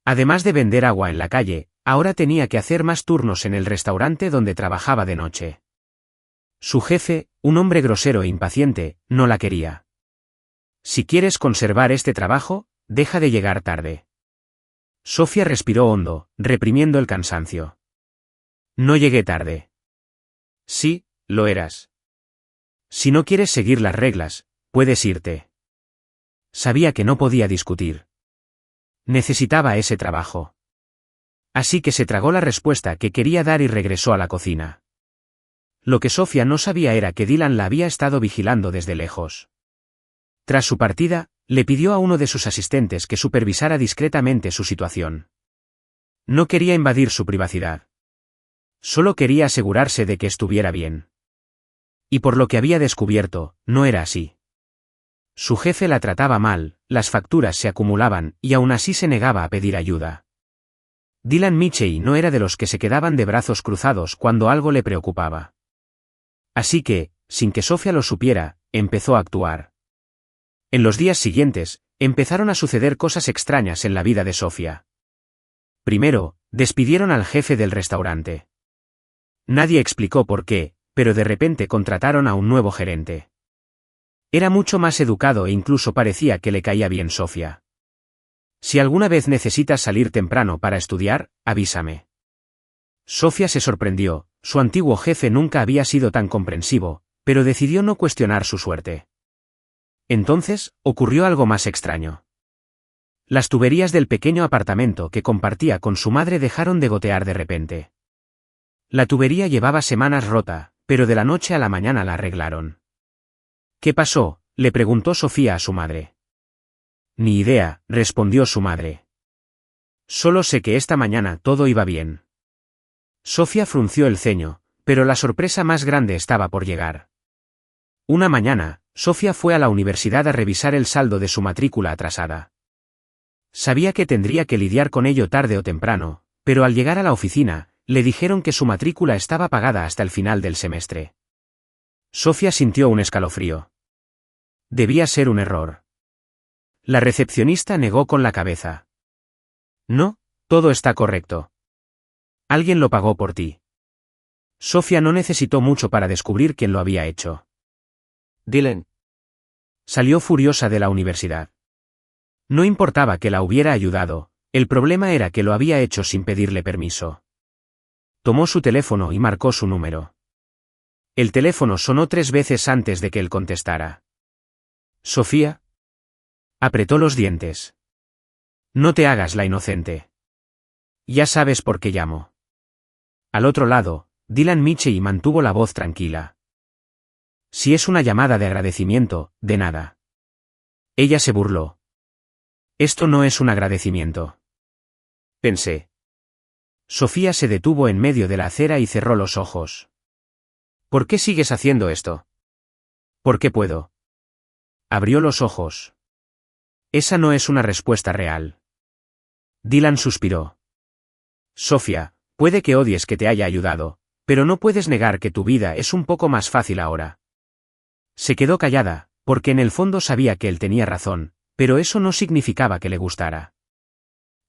Además de vender agua en la calle, ahora tenía que hacer más turnos en el restaurante donde trabajaba de noche. Su jefe, un hombre grosero e impaciente, no la quería. Si quieres conservar este trabajo, deja de llegar tarde. Sofía respiró hondo, reprimiendo el cansancio. No llegué tarde. Sí, lo eras. Si no quieres seguir las reglas, puedes irte. Sabía que no podía discutir. Necesitaba ese trabajo. Así que se tragó la respuesta que quería dar y regresó a la cocina. Lo que Sofía no sabía era que Dylan la había estado vigilando desde lejos. Tras su partida, le pidió a uno de sus asistentes que supervisara discretamente su situación. No quería invadir su privacidad. Solo quería asegurarse de que estuviera bien. Y por lo que había descubierto, no era así. Su jefe la trataba mal, las facturas se acumulaban y aún así se negaba a pedir ayuda. Dylan Michie no era de los que se quedaban de brazos cruzados cuando algo le preocupaba. Así que, sin que Sofía lo supiera, empezó a actuar. En los días siguientes, empezaron a suceder cosas extrañas en la vida de Sofía. Primero, despidieron al jefe del restaurante. Nadie explicó por qué, pero de repente contrataron a un nuevo gerente. Era mucho más educado e incluso parecía que le caía bien Sofía. Si alguna vez necesitas salir temprano para estudiar, avísame. Sofía se sorprendió, su antiguo jefe nunca había sido tan comprensivo, pero decidió no cuestionar su suerte. Entonces, ocurrió algo más extraño. Las tuberías del pequeño apartamento que compartía con su madre dejaron de gotear de repente. La tubería llevaba semanas rota, pero de la noche a la mañana la arreglaron. ¿Qué pasó?, le preguntó Sofía a su madre. Ni idea, respondió su madre. Solo sé que esta mañana todo iba bien. Sofía frunció el ceño, pero la sorpresa más grande estaba por llegar. Una mañana, Sofía fue a la universidad a revisar el saldo de su matrícula atrasada. Sabía que tendría que lidiar con ello tarde o temprano, pero al llegar a la oficina, le dijeron que su matrícula estaba pagada hasta el final del semestre. Sofía sintió un escalofrío. Debía ser un error. La recepcionista negó con la cabeza. No, todo está correcto. Alguien lo pagó por ti. Sofía no necesitó mucho para descubrir quién lo había hecho. Dylan. Salió furiosa de la universidad. No importaba que la hubiera ayudado, el problema era que lo había hecho sin pedirle permiso. Tomó su teléfono y marcó su número. El teléfono sonó 3 veces antes de que él contestara. ¿Sofía? Apretó los dientes. No te hagas la inocente. Ya sabes por qué llamo. Al otro lado, Dylan Michie mantuvo la voz tranquila. Si es una llamada de agradecimiento, de nada. Ella se burló. Esto no es un agradecimiento. Pensé. Sofía se detuvo en medio de la acera y cerró los ojos. ¿Por qué sigues haciendo esto? ¿Por qué puedo? abrió los ojos. Esa no es una respuesta real. Dylan suspiró. Sofía, puede que odies que te haya ayudado, pero no puedes negar que tu vida es un poco más fácil ahora. Se quedó callada, porque en el fondo sabía que él tenía razón, pero eso no significaba que le gustara.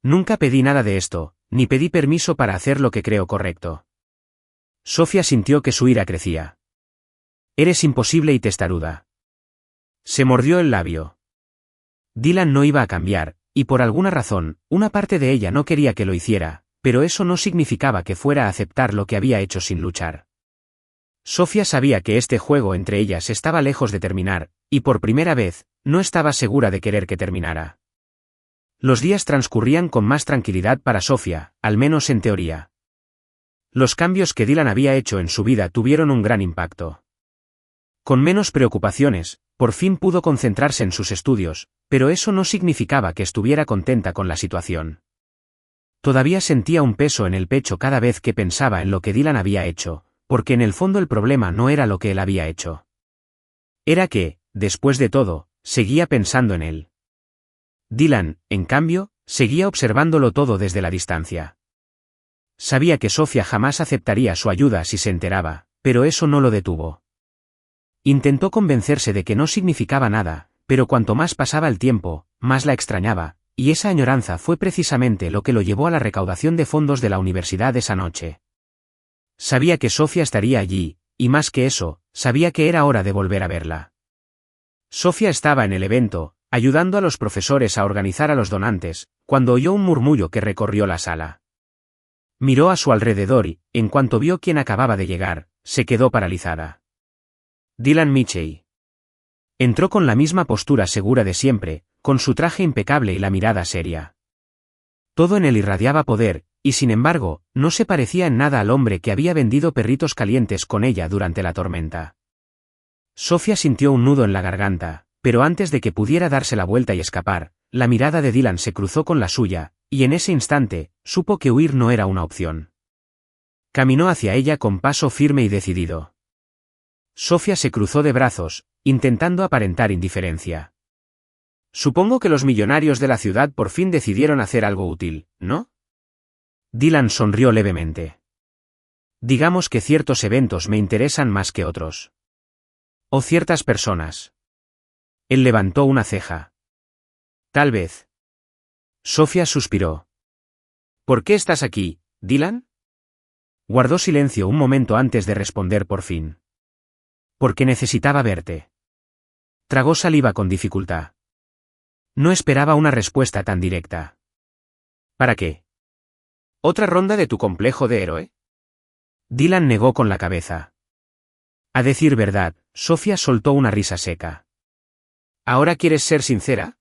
Nunca pedí nada de esto, ni pedí permiso para hacer lo que creo correcto. Sofía sintió que su ira crecía. Eres imposible y testaruda. Se mordió el labio. Dylan no iba a cambiar, y por alguna razón, una parte de ella no quería que lo hiciera, pero eso no significaba que fuera a aceptar lo que había hecho sin luchar. Sofía sabía que este juego entre ellas estaba lejos de terminar, y por primera vez, no estaba segura de querer que terminara. Los días transcurrían con más tranquilidad para Sofía, al menos en teoría. Los cambios que Dylan había hecho en su vida tuvieron un gran impacto. Con menos preocupaciones, por fin pudo concentrarse en sus estudios, pero eso no significaba que estuviera contenta con la situación. Todavía sentía un peso en el pecho cada vez que pensaba en lo que Dylan había hecho, porque en el fondo el problema no era lo que él había hecho. Era que, después de todo, seguía pensando en él. Dylan, en cambio, seguía observándolo todo desde la distancia. Sabía que Sofía jamás aceptaría su ayuda si se enteraba, pero eso no lo detuvo. Intentó convencerse de que no significaba nada, pero cuanto más pasaba el tiempo, más la extrañaba, y esa añoranza fue precisamente lo que lo llevó a la recaudación de fondos de la universidad esa noche. Sabía que Sofía estaría allí, y más que eso, sabía que era hora de volver a verla. Sofía estaba en el evento, ayudando a los profesores a organizar a los donantes, cuando oyó un murmullo que recorrió la sala. Miró a su alrededor y, en cuanto vio quién acababa de llegar, se quedó paralizada. Dylan Mitchell. Entró con la misma postura segura de siempre, con su traje impecable y la mirada seria. Todo en él irradiaba poder, y sin embargo, no se parecía en nada al hombre que había vendido perritos calientes con ella durante la tormenta. Sofía sintió un nudo en la garganta, pero antes de que pudiera darse la vuelta y escapar, la mirada de Dylan se cruzó con la suya, y en ese instante, supo que huir no era una opción. Caminó hacia ella con paso firme y decidido. Sofía se cruzó de brazos, intentando aparentar indiferencia. Supongo que los millonarios de la ciudad por fin decidieron hacer algo útil, ¿no? Dylan sonrió levemente. Digamos que ciertos eventos me interesan más que otros. O ciertas personas. Él levantó una ceja. Tal vez. Sofía suspiró. ¿Por qué estás aquí, Dylan? Guardó silencio un momento antes de responder por fin. Porque necesitaba verte. Tragó saliva con dificultad. No esperaba una respuesta tan directa. ¿Para qué? ¿Otra ronda de tu complejo de héroe? Dylan negó con la cabeza. A decir verdad, Sofía soltó una risa seca. ¿Ahora quieres ser sincera?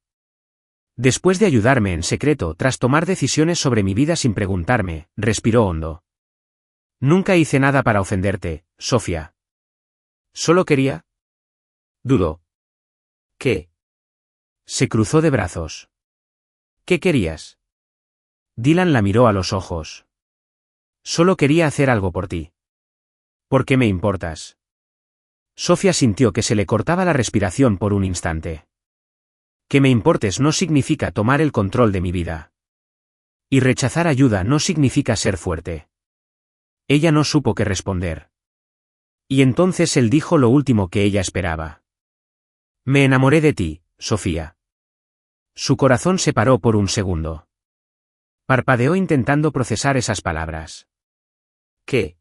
Después de ayudarme en secreto tras tomar decisiones sobre mi vida sin preguntarme, respiró hondo. Nunca hice nada para ofenderte, Sofía. Solo quería... Dudó. ¿Qué? Se cruzó de brazos. ¿Qué querías? Dylan la miró a los ojos. Solo quería hacer algo por ti. ¿Por qué me importas? Sofía sintió que se le cortaba la respiración por un instante. Que me importes no significa tomar el control de mi vida. Y rechazar ayuda no significa ser fuerte. Ella no supo qué responder. Y entonces él dijo lo último que ella esperaba. Me enamoré de ti, Sofía. Su corazón se paró por un segundo. Parpadeó intentando procesar esas palabras. ¿Qué?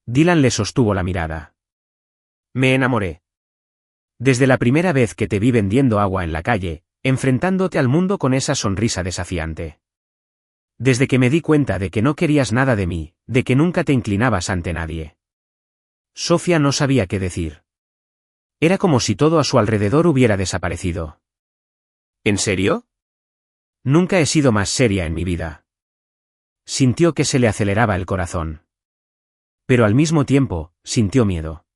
Dylan le sostuvo la mirada. Me enamoré. Desde la primera vez que te vi vendiendo agua en la calle, enfrentándote al mundo con esa sonrisa desafiante. Desde que me di cuenta de que no querías nada de mí, de que nunca te inclinabas ante nadie. Sofía no sabía qué decir. Era como si todo a su alrededor hubiera desaparecido. ¿En serio? Nunca he sido más seria en mi vida. Sintió que se le aceleraba el corazón. Pero al mismo tiempo, sintió miedo.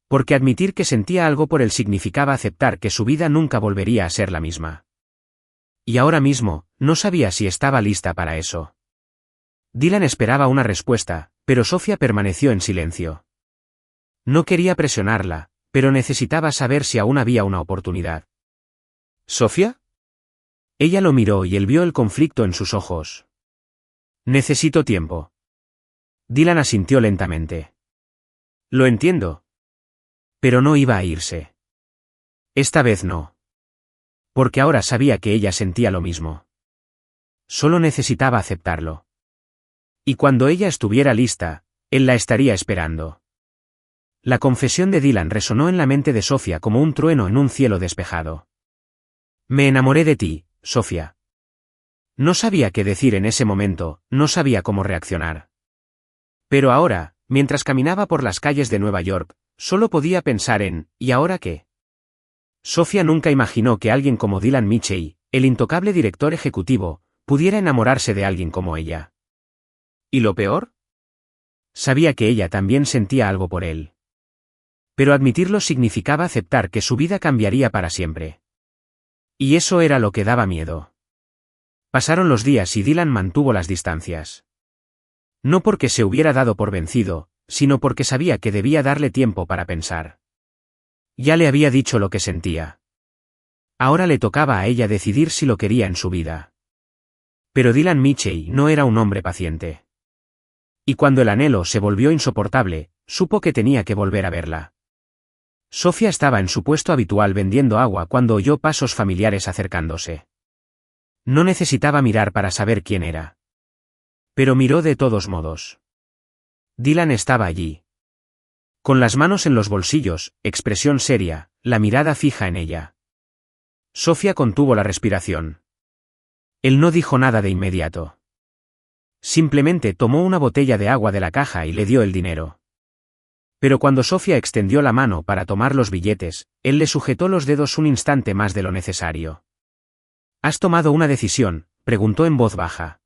Porque admitir que sentía algo por él significaba aceptar que su vida nunca volvería a ser la misma. Y ahora mismo, no sabía si estaba lista para eso. Dylan esperaba una respuesta, pero Sofía permaneció en silencio. No quería presionarla, pero necesitaba saber si aún había una oportunidad. ¿Sofía? Ella lo miró y él vio el conflicto en sus ojos. Necesito tiempo. Dylan asintió lentamente. Lo entiendo. Pero no iba a irse. Esta vez no. Porque ahora sabía que ella sentía lo mismo. Solo necesitaba aceptarlo. Y cuando ella estuviera lista, él la estaría esperando. La confesión de Dylan resonó en la mente de Sofía como un trueno en un cielo despejado. Me enamoré de ti, Sofía. No sabía qué decir en ese momento, no sabía cómo reaccionar. Pero ahora, mientras caminaba por las calles de Nueva York, solo podía pensar en, ¿y ahora qué? Sofía nunca imaginó que alguien como Dylan Mitchell, el intocable director ejecutivo, pudiera enamorarse de alguien como ella. ¿Y lo peor? Sabía que ella también sentía algo por él. Pero admitirlo significaba aceptar que su vida cambiaría para siempre. Y eso era lo que daba miedo. Pasaron los días y Dylan mantuvo las distancias. No porque se hubiera dado por vencido, sino porque sabía que debía darle tiempo para pensar. Ya le había dicho lo que sentía. Ahora le tocaba a ella decidir si lo quería en su vida. Pero Dylan Mitchell no era un hombre paciente. Y cuando el anhelo se volvió insoportable, supo que tenía que volver a verla. Sofía estaba en su puesto habitual vendiendo agua cuando oyó pasos familiares acercándose. No necesitaba mirar para saber quién era. Pero miró de todos modos. Dylan estaba allí. Con las manos en los bolsillos, expresión seria, la mirada fija en ella. Sofía contuvo la respiración. Él no dijo nada de inmediato. Simplemente tomó una botella de agua de la caja y le dio el dinero. Pero cuando Sofía extendió la mano para tomar los billetes, él le sujetó los dedos un instante más de lo necesario. ¿Has tomado una decisión?, preguntó en voz baja.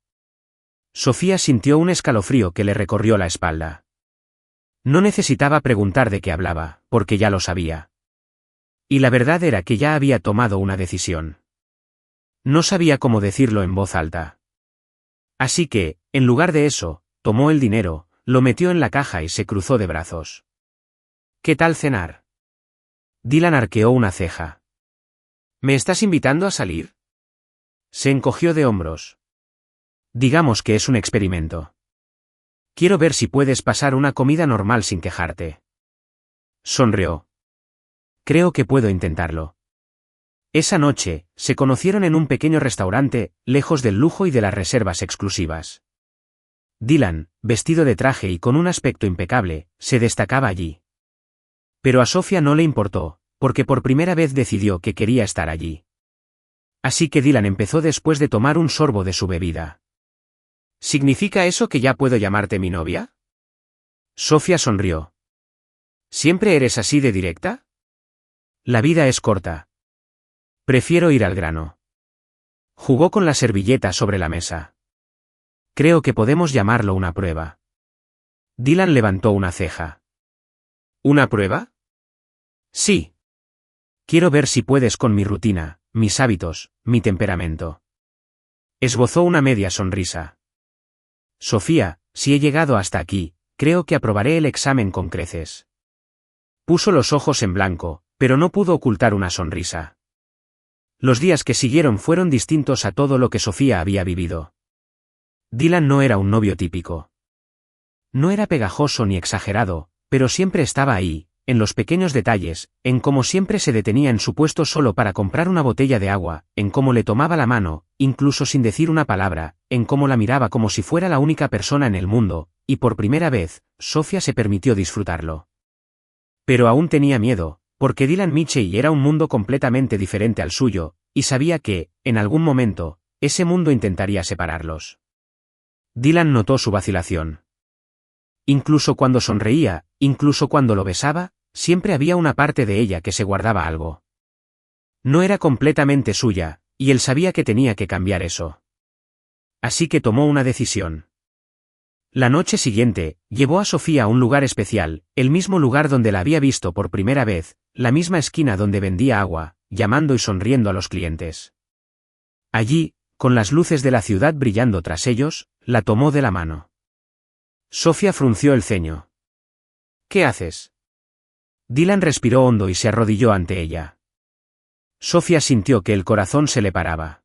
Sofía sintió un escalofrío que le recorrió la espalda. No necesitaba preguntar de qué hablaba, porque ya lo sabía. Y la verdad era que ya había tomado una decisión. No sabía cómo decirlo en voz alta. Así que, en lugar de eso, tomó el dinero, lo metió en la caja y se cruzó de brazos. ¿Qué tal cenar? Dylan arqueó una ceja. ¿Me estás invitando a salir? Se encogió de hombros. Digamos que es un experimento. Quiero ver si puedes pasar una comida normal sin quejarte. Sonrió. Creo que puedo intentarlo. Esa noche, se conocieron en un pequeño restaurante, lejos del lujo y de las reservas exclusivas. Dylan, vestido de traje y con un aspecto impecable, se destacaba allí. Pero a Sofía no le importó, porque por primera vez decidió que quería estar allí. Así que Dylan empezó después de tomar un sorbo de su bebida. ¿Significa eso que ya puedo llamarte mi novia? Sofía sonrió. ¿Siempre eres así de directa? La vida es corta. Prefiero ir al grano. Jugó con la servilleta sobre la mesa. Creo que podemos llamarlo una prueba. Dylan levantó una ceja. ¿Una prueba? Sí. Quiero ver si puedes con mi rutina, mis hábitos, mi temperamento. Esbozó una media sonrisa. Sofía, si he llegado hasta aquí, creo que aprobaré el examen con creces. Puso los ojos en blanco, pero no pudo ocultar una sonrisa. Los días que siguieron fueron distintos a todo lo que Sofía había vivido. Dylan no era un novio típico. No era pegajoso ni exagerado, pero siempre estaba ahí, en los pequeños detalles, en cómo siempre se detenía en su puesto solo para comprar una botella de agua, en cómo le tomaba la mano, incluso sin decir una palabra, en cómo la miraba como si fuera la única persona en el mundo, y por primera vez, Sofía se permitió disfrutarlo. Pero aún tenía miedo, porque Dylan Mitchell era un mundo completamente diferente al suyo, y sabía que, en algún momento, ese mundo intentaría separarlos. Dylan notó su vacilación. Incluso cuando sonreía, incluso cuando lo besaba, siempre había una parte de ella que se guardaba algo. No era completamente suya, y él sabía que tenía que cambiar eso. Así que tomó una decisión. La noche siguiente, llevó a Sofía a un lugar especial, el mismo lugar donde la había visto por primera vez, la misma esquina donde vendía agua, llamando y sonriendo a los clientes. Allí, con las luces de la ciudad brillando tras ellos, la tomó de la mano. Sofía frunció el ceño. ¿Qué haces? Dylan respiró hondo y se arrodilló ante ella. Sofía sintió que el corazón se le paraba.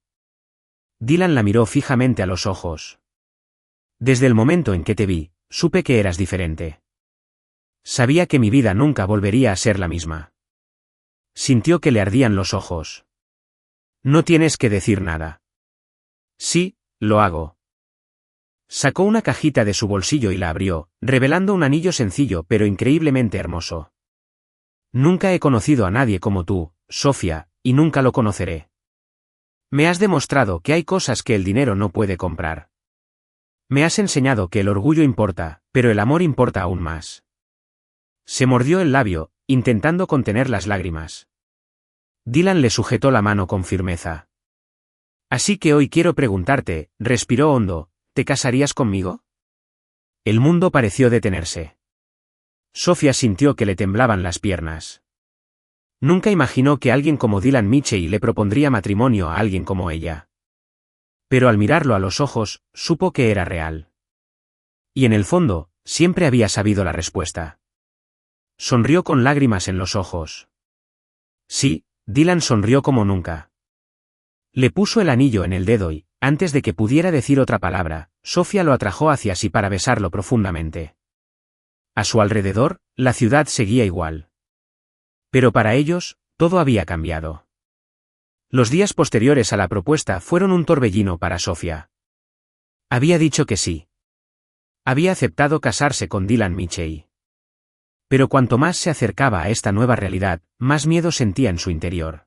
Dylan la miró fijamente a los ojos. Desde el momento en que te vi, supe que eras diferente. Sabía que mi vida nunca volvería a ser la misma. Sintió que le ardían los ojos. No tienes que decir nada. Sí, lo hago. Sacó una cajita de su bolsillo y la abrió, revelando un anillo sencillo pero increíblemente hermoso. Nunca he conocido a nadie como tú, Sofía, y nunca lo conoceré. Me has demostrado que hay cosas que el dinero no puede comprar. Me has enseñado que el orgullo importa, pero el amor importa aún más. Se mordió el labio, intentando contener las lágrimas. Dylan le sujetó la mano con firmeza. Así que hoy quiero preguntarte, respiró hondo, ¿te casarías conmigo? El mundo pareció detenerse. Sofía sintió que le temblaban las piernas. Nunca imaginó que alguien como Dylan Mitchell le propondría matrimonio a alguien como ella. Pero al mirarlo a los ojos, supo que era real. Y en el fondo, siempre había sabido la respuesta. Sonrió con lágrimas en los ojos. Sí, Dylan sonrió como nunca. Le puso el anillo en el dedo y, antes de que pudiera decir otra palabra, Sofía lo atrajo hacia sí para besarlo profundamente. A su alrededor, la ciudad seguía igual. Pero para ellos, todo había cambiado. Los días posteriores a la propuesta fueron un torbellino para Sofía. Había dicho que sí. Había aceptado casarse con Dylan Mitchell. Pero cuanto más se acercaba a esta nueva realidad, más miedo sentía en su interior.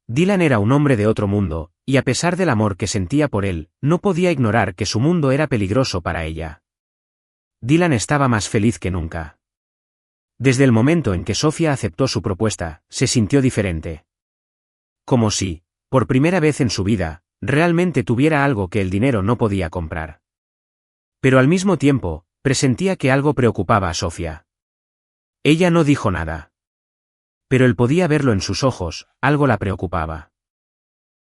Dylan era un hombre de otro mundo, y a pesar del amor que sentía por él, no podía ignorar que su mundo era peligroso para ella. Dylan estaba más feliz que nunca. Desde el momento en que Sofía aceptó su propuesta, se sintió diferente. Como si, por primera vez en su vida, realmente tuviera algo que el dinero no podía comprar. Pero al mismo tiempo, presentía que algo preocupaba a Sofía. Ella no dijo nada. Pero él podía verlo en sus ojos, algo la preocupaba.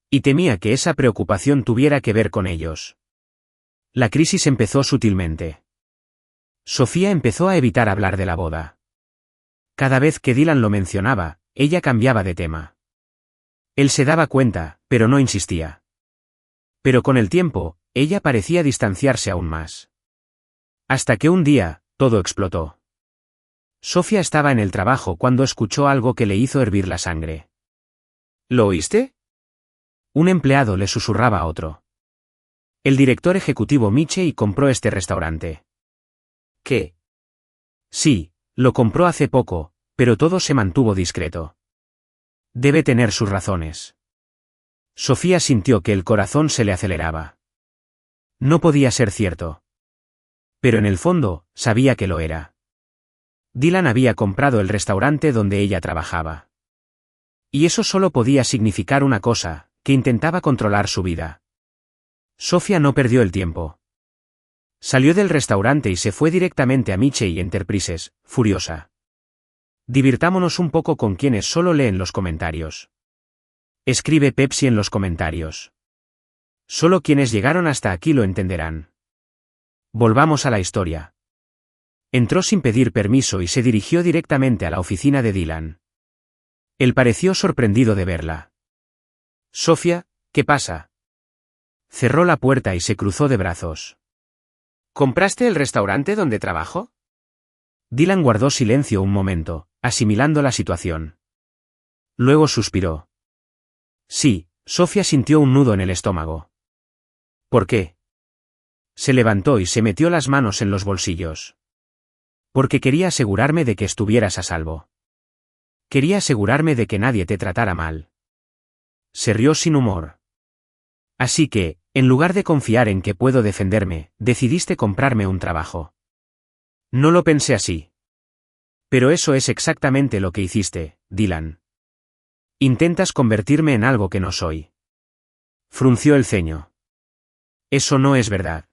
Y temía que esa preocupación tuviera que ver con ellos. La crisis empezó sutilmente. Sofía empezó a evitar hablar de la boda. Cada vez que Dylan lo mencionaba, ella cambiaba de tema. Él se daba cuenta, pero no insistía. Pero con el tiempo, ella parecía distanciarse aún más. Hasta que un día, todo explotó. Sofía estaba en el trabajo cuando escuchó algo que le hizo hervir la sangre. ¿Lo oíste? Un empleado le susurraba a otro. El director ejecutivo Mitchell compró este restaurante. ¿Qué? Sí, lo compró hace poco, pero todo se mantuvo discreto. Debe tener sus razones. Sofía sintió que el corazón se le aceleraba. No podía ser cierto. Pero en el fondo, sabía que lo era. Dylan había comprado el restaurante donde ella trabajaba. Y eso solo podía significar una cosa, que intentaba controlar su vida. Sofía no perdió el tiempo. Salió del restaurante y se fue directamente a Mitchell Enterprises, furiosa. Divirtámonos un poco con quienes solo leen los comentarios. Escribe Pepsi en los comentarios. Solo quienes llegaron hasta aquí lo entenderán. Volvamos a la historia. Entró sin pedir permiso y se dirigió directamente a la oficina de Dylan. Él pareció sorprendido de verla. Sofía, ¿qué pasa? Cerró la puerta y se cruzó de brazos. ¿Compraste el restaurante donde trabajo? Dylan guardó silencio un momento, asimilando la situación. Luego suspiró. Sí, Sofía sintió un nudo en el estómago. ¿Por qué? Se levantó y se metió las manos en los bolsillos. Porque quería asegurarme de que estuvieras a salvo. Quería asegurarme de que nadie te tratara mal. Se rió sin humor. Así que, en lugar de confiar en que puedo defenderme, decidiste comprarme un trabajo. No lo pensé así. Pero eso es exactamente lo que hiciste, Dylan. Intentas convertirme en algo que no soy. Frunció el ceño. Eso no es verdad.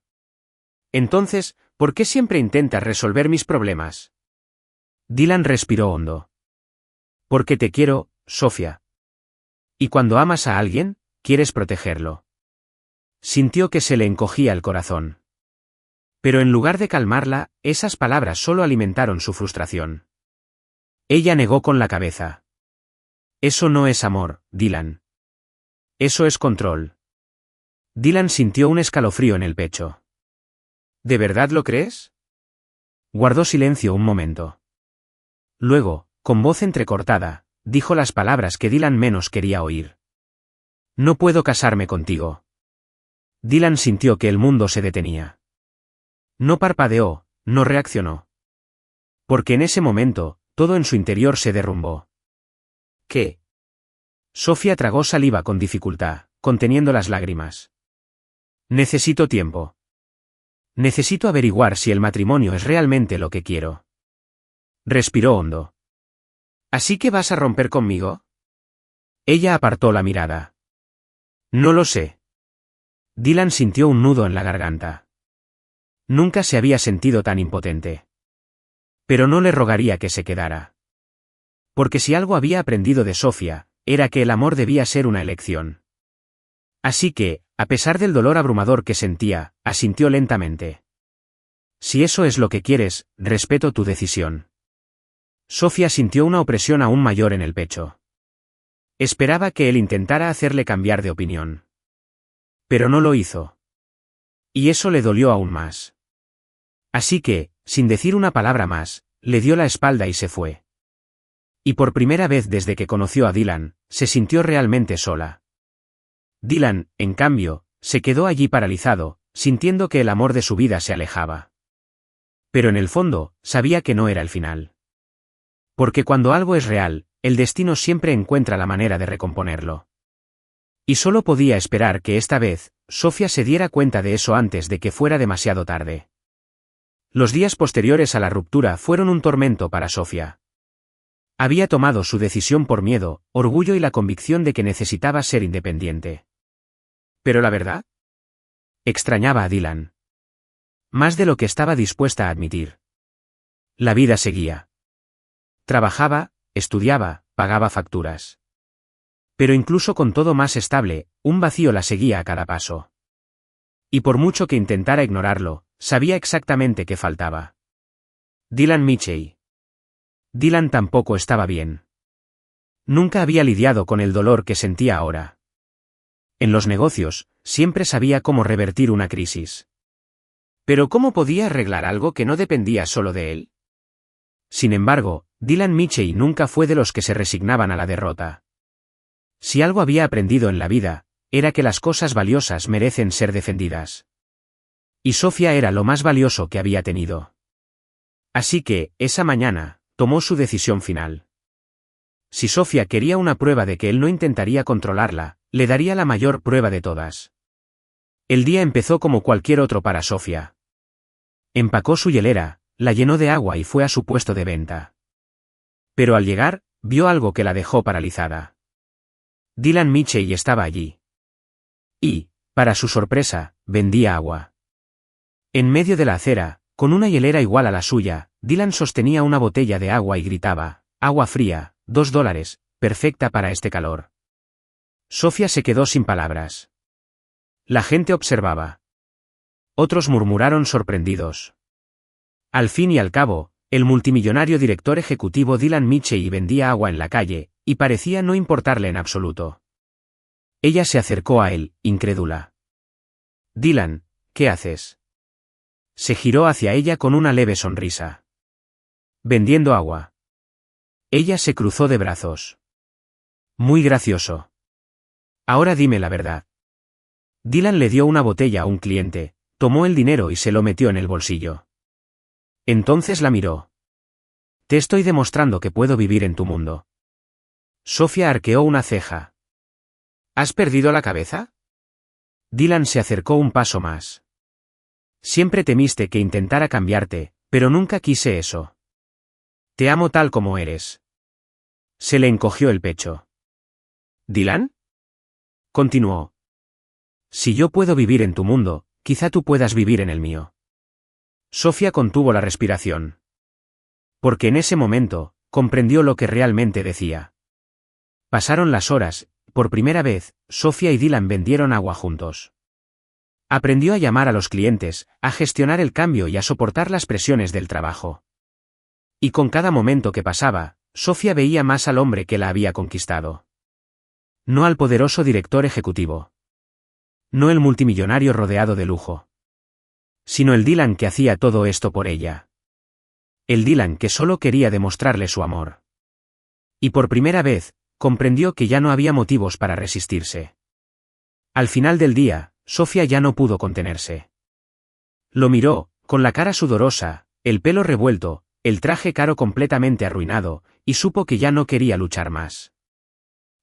Entonces, ¿por qué siempre intentas resolver mis problemas? Dylan respiró hondo. Porque te quiero, Sofía. Y cuando amas a alguien, quieres protegerlo. Sintió que se le encogía el corazón. Pero en lugar de calmarla, esas palabras solo alimentaron su frustración. Ella negó con la cabeza. Eso no es amor, Dylan. Eso es control. Dylan sintió un escalofrío en el pecho. ¿De verdad lo crees? Guardó silencio un momento. Luego, con voz entrecortada, dijo las palabras que Dylan menos quería oír. No puedo casarme contigo. Dylan sintió que el mundo se detenía. No parpadeó, no reaccionó. Porque en ese momento, todo en su interior se derrumbó. ¿Qué? Sofía tragó saliva con dificultad, conteniendo las lágrimas. Necesito tiempo. Necesito averiguar si el matrimonio es realmente lo que quiero. Respiró hondo. ¿Así que vas a romper conmigo? Ella apartó la mirada. No lo sé. Dylan sintió un nudo en la garganta. Nunca se había sentido tan impotente. Pero no le rogaría que se quedara. Porque si algo había aprendido de Sofía, era que el amor debía ser una elección. Así que, a pesar del dolor abrumador que sentía, asintió lentamente. Si eso es lo que quieres, respeto tu decisión. Sofía sintió una opresión aún mayor en el pecho. Esperaba que él intentara hacerle cambiar de opinión. Pero no lo hizo. Y eso le dolió aún más. Así que, sin decir una palabra más, le dio la espalda y se fue. Y por primera vez desde que conoció a Dylan, se sintió realmente sola. Dylan, en cambio, se quedó allí paralizado, sintiendo que el amor de su vida se alejaba. Pero en el fondo, sabía que no era el final. Porque cuando algo es real, el destino siempre encuentra la manera de recomponerlo. Y solo podía esperar que esta vez, Sofía se diera cuenta de eso antes de que fuera demasiado tarde. Los días posteriores a la ruptura fueron un tormento para Sofía. Había tomado su decisión por miedo, orgullo y la convicción de que necesitaba ser independiente. ¿Pero la verdad? Extrañaba a Dylan. Más de lo que estaba dispuesta a admitir. La vida seguía. Trabajaba, estudiaba, pagaba facturas. Pero incluso con todo más estable, un vacío la seguía a cada paso. Y por mucho que intentara ignorarlo, sabía exactamente qué faltaba. Dylan Mitchell. Dylan tampoco estaba bien. Nunca había lidiado con el dolor que sentía ahora. En los negocios, siempre sabía cómo revertir una crisis. Pero ¿cómo podía arreglar algo que no dependía solo de él? Sin embargo, Dylan Mitchell nunca fue de los que se resignaban a la derrota. Si algo había aprendido en la vida, era que las cosas valiosas merecen ser defendidas. Y Sofía era lo más valioso que había tenido. Así que, esa mañana, tomó su decisión final. Si Sofía quería una prueba de que él no intentaría controlarla, le daría la mayor prueba de todas. El día empezó como cualquier otro para Sofía. Empacó su hielera, la llenó de agua y fue a su puesto de venta. Pero al llegar, vio algo que la dejó paralizada. Dylan Mitchell estaba allí. Y, para su sorpresa, vendía agua. En medio de la acera, con una hielera igual a la suya, Dylan sostenía una botella de agua y gritaba, «Agua fría, $2, perfecta para este calor». Sofía se quedó sin palabras. La gente observaba. Otros murmuraron sorprendidos. Al fin y al cabo, el multimillonario director ejecutivo Dylan Mitchell vendía agua en la calle, y parecía no importarle en absoluto. Ella se acercó a él, incrédula. «Dylan, ¿qué haces?» Se giró hacia ella con una leve sonrisa. «Vendiendo agua». Ella se cruzó de brazos. «Muy gracioso. Ahora dime la verdad». Dylan le dio una botella a un cliente, tomó el dinero y se lo metió en el bolsillo. Entonces la miró. «Te estoy demostrando que puedo vivir en tu mundo». Sofía arqueó una ceja. ¿Has perdido la cabeza? Dylan se acercó un paso más. Siempre temiste que intentara cambiarte, pero nunca quise eso. Te amo tal como eres. Se le encogió el pecho. ¿Dylan? Continuó. Si yo puedo vivir en tu mundo, quizá tú puedas vivir en el mío. Sofía contuvo la respiración. Porque en ese momento, comprendió lo que realmente decía. Pasaron las horas, por primera vez, Sofía y Dylan vendieron agua juntos. Aprendió a llamar a los clientes, a gestionar el cambio y a soportar las presiones del trabajo. Y con cada momento que pasaba, Sofía veía más al hombre que la había conquistado. No al poderoso director ejecutivo. No el multimillonario rodeado de lujo. Sino el Dylan que hacía todo esto por ella. El Dylan que solo quería demostrarle su amor. Y por primera vez, comprendió que ya no había motivos para resistirse. Al final del día, Sofía ya no pudo contenerse. Lo miró, con la cara sudorosa, el pelo revuelto, el traje caro completamente arruinado, y supo que ya no quería luchar más.